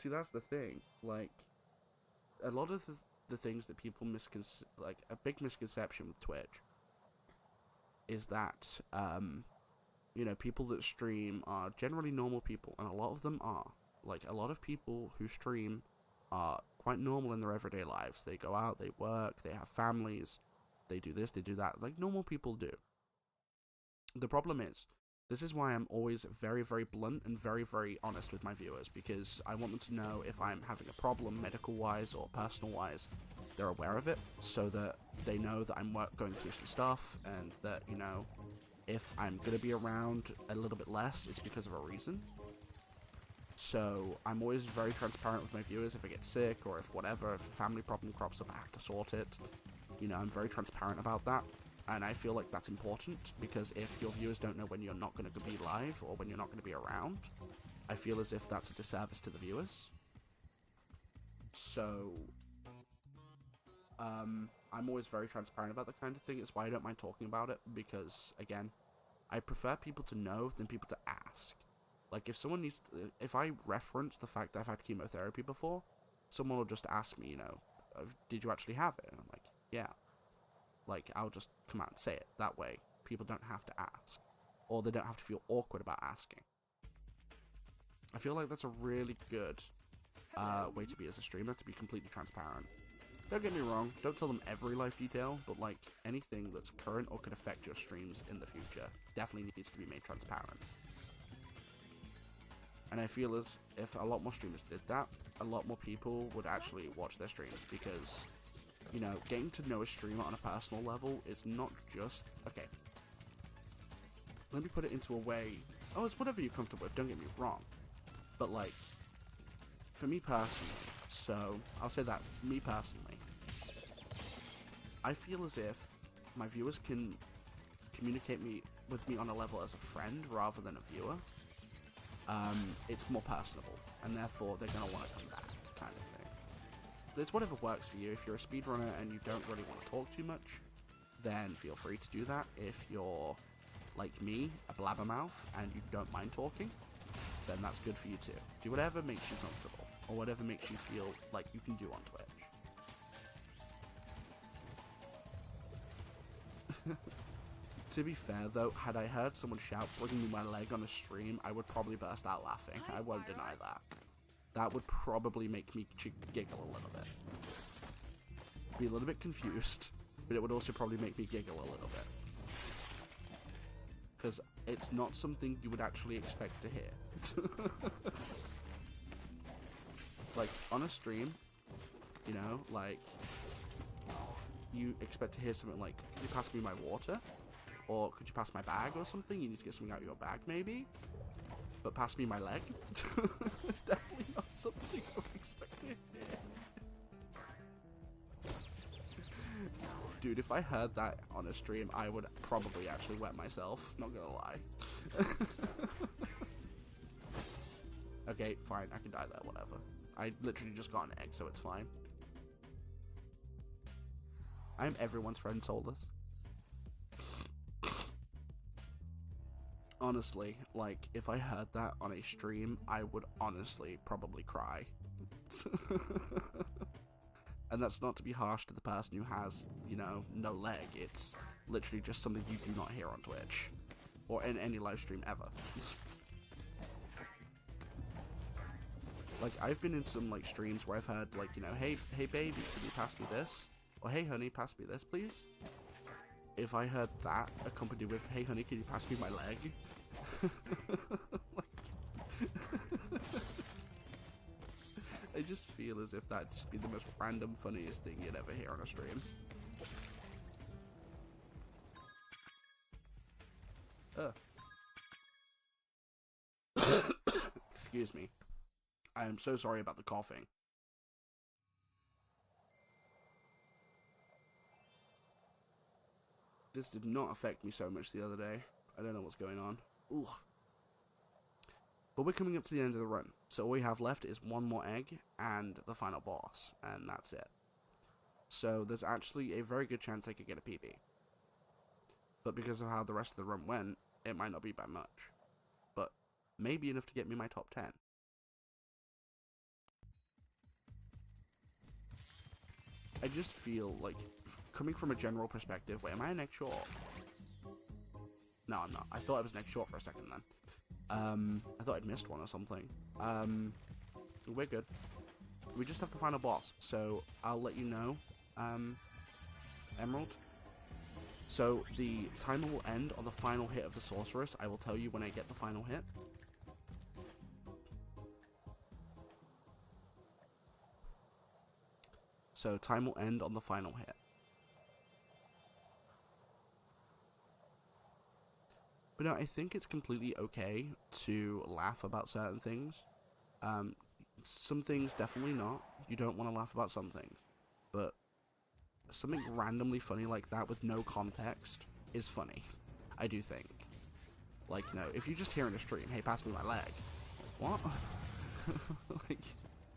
See, that's the thing. Like, a lot of the things that people like, a big misconception with Twitch is that, you know, people that stream are generally normal people, and a lot of them are. Like, a lot of people who stream are quite normal in their everyday lives. They go out, they work, they have families, they do this, they do that, like normal people do. The problem is, this is why I'm always very, very blunt and very, very honest with my viewers, because I want them to know if I'm having a problem medical-wise or personal-wise, they're aware of it, so that they know that I'm going through some stuff, and that, you know, if I'm going to be around a little bit less, it's because of a reason. So I'm always very transparent with my viewers. If I get sick or if whatever, if a family problem crops up, I have to sort it. You know, I'm very transparent about that. And I feel like that's important, because if your viewers don't know when you're not going to be live or when you're not going to be around, I feel as if that's a disservice to the viewers. So, I'm always very transparent about that kind of thing. It's why I don't mind talking about it, because, again, I prefer people to know than people to ask. Like, if someone needs to, if I reference the fact that I've had chemotherapy before, someone will just ask me, you know, did you actually have it? And I'm like, yeah. Like, I'll just come out and say it. That way, people don't have to ask. Or they don't have to feel awkward about asking. I feel like that's a really good way to be as a streamer, to be completely transparent. Don't get me wrong, don't tell them every life detail, but like, anything that's current or could affect your streams in the future definitely needs to be made transparent. And I feel as if a lot more streamers did that, a lot more people would actually watch their streams, because, you know, getting to know a streamer on a personal level is not just, okay, let me put it into a way, oh, it's whatever you're comfortable with, don't get me wrong, but like, for me personally, so, I'll say that, me personally, I feel as if my viewers can communicate with me on a level as a friend rather than a viewer. It's more personable, and therefore they're going to want to come back, kind of thing. But it's whatever works for you. If you're a speedrunner and you don't really want to talk too much, then feel free to do that. If you're, like me, a blabbermouth, and you don't mind talking, then that's good for you too. Do whatever makes you comfortable, or whatever makes you feel like you can do on Twitch. To be fair though, had I heard someone shout bring me my leg on a stream, I would probably burst out laughing. I won't deny that. That would probably make me giggle a little bit. Be a little bit confused, but it would also probably make me giggle a little bit. Because it's not something you would actually expect to hear. Like, on a stream, you know, like, you expect to hear something like, could you pass me my water? Or could you pass my bag or something? You need to get something out of your bag, maybe? But pass me my leg? It's definitely not something I would expect to hear. Dude, if I heard that on a stream, I would probably actually wet myself. Not gonna lie. Okay, fine. I can die there, whatever. I literally just got an egg, so it's fine. I'm everyone's friend, Soulless. Honestly, like, if I heard that on a stream, I would honestly probably cry. And that's not to be harsh to the person who has, you know, no leg. It's literally just something you do not hear on Twitch. Or in any live stream ever. Like, I've been in some, like, streams where I've heard, like, you know, hey baby, can you pass me this? Or hey honey, pass me this, please? If I heard that accompanied with, hey honey, can you pass me my leg? I just feel as if that'd just be the most random, funniest thing you'd ever hear on a stream. Excuse me. I am so sorry about the coughing. This did not affect me so much the other day. I don't know what's going on. Ooh. But we're coming up to the end of the run, so all we have left is one more egg and the final boss, and that's it. So there's actually a very good chance I could get a PB. But because of how the rest of the run went, it might not be by much. But maybe enough to get me my top 10. I just feel like, coming from a general perspective, wait, am I next short? No, I'm not. I thought I was next short for a second then. I thought I'd missed one or something. We're good. We just have the final boss, so I'll let you know, Emerald. So the timer will end on the final hit of the sorceress. I will tell you when I get the final hit. So time will end on the final hit. But no, I think it's completely okay to laugh about certain things. Some things definitely not. You don't want to laugh about some things. But something randomly funny like that with no context is funny. I do think. Like, you know, if you just hear in a stream, hey, pass me my leg. What? Like,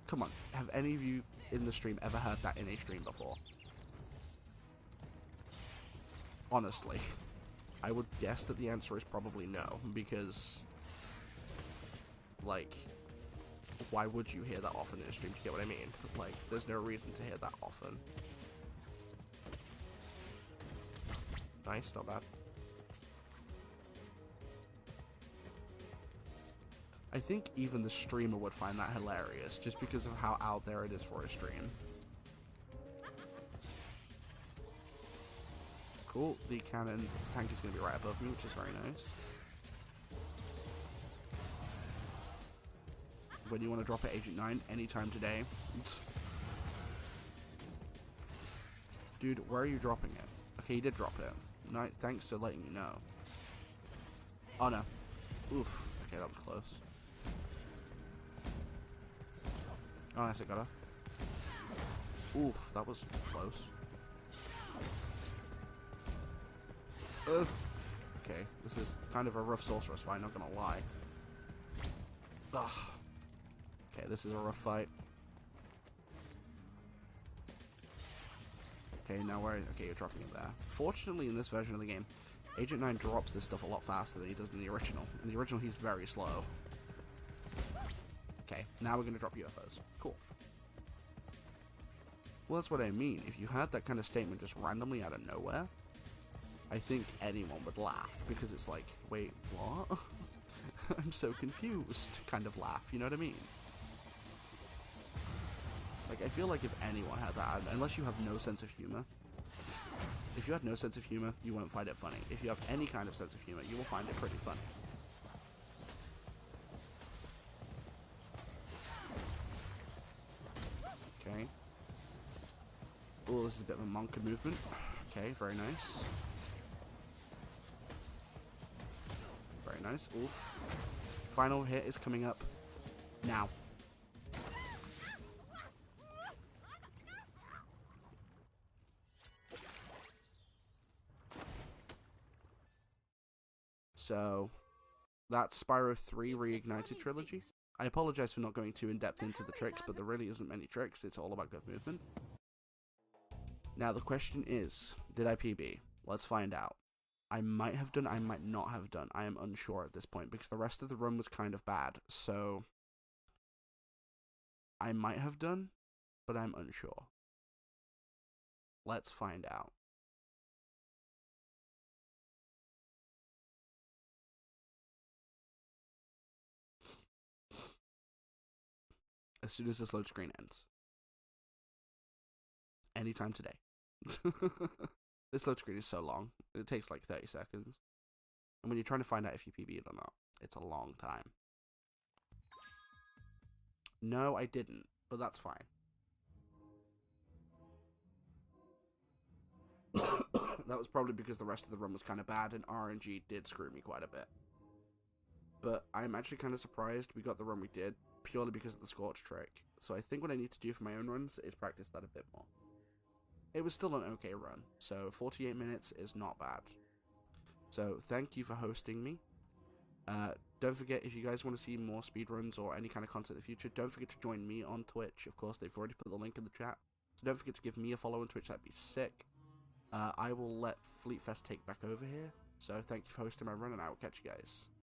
come on. Have any of you in the stream ever heard that in a stream before? Honestly. I would guess that the answer is probably no, because, like, why would you hear that often in a stream? Do you get what I mean? Like, there's no reason to hear that often. Nice, not bad. I think even the streamer would find that hilarious, just because of how out there it is for a stream. Cool, the cannon tank is going to be right above me, which is very nice. When you want to drop it, Agent 9, anytime today. Dude, where are you dropping it? Okay, you did drop it. No, thanks for letting me know. Oh no. Oof. Okay, that was close. Oh, nice, I got her. Oof, that was close. Okay, this is kind of a rough sorceress fight, not gonna lie. Ugh. Okay, this is a rough fight. Okay, now where... Okay, you're dropping it there. Fortunately, in this version of the game, Agent 9 drops this stuff a lot faster than he does in the original. In the original, he's very slow. Okay, now we're gonna drop UFOs. Cool. Well, that's what I mean. If you had that kind of statement just randomly out of nowhere, I think anyone would laugh, because it's like, wait, what? I'm so confused kind of laugh, you know what I mean? Like, I feel like if anyone had that, unless you have no sense of humor, if you had no sense of humor, you won't find it funny. If you have any kind of sense of humor, you will find it pretty funny. Okay. Oh, this is a bit of a monka movement. Okay, very nice. Very nice. Oof. Final hit is coming up now. So, that's Spyro 3 Reignited Trilogy. I apologize for not going too in-depth into the tricks, but there really isn't many tricks. It's all about good movement. Now, the question is, did I PB? Let's find out. I might have done, I might not have done. I am unsure at this point, because the rest of the run was kind of bad. So, I might have done, but I'm unsure. Let's find out. As soon as this load screen ends. Anytime today. This load screen is so long. It takes like 30 seconds. And when you're trying to find out if you PB'd or not, it's a long time. No, I didn't, but that's fine. That was probably because the rest of the run was kind of bad, and RNG did screw me quite a bit. But I'm actually kind of surprised we got the run we did, purely because of the Scorch trick. So I think what I need to do for my own runs is practice that a bit more. It was still an okay run, so 48 minutes is not bad. So thank you for hosting me. Don't forget, if you guys want to see more speedruns or any kind of content in the future, don't forget to join me on Twitch. Of course, they've already put the link in the chat. So don't forget to give me a follow on Twitch, that'd be sick. I will let Fleet Fest take back over here. So thank you for hosting my run, and I will catch you guys.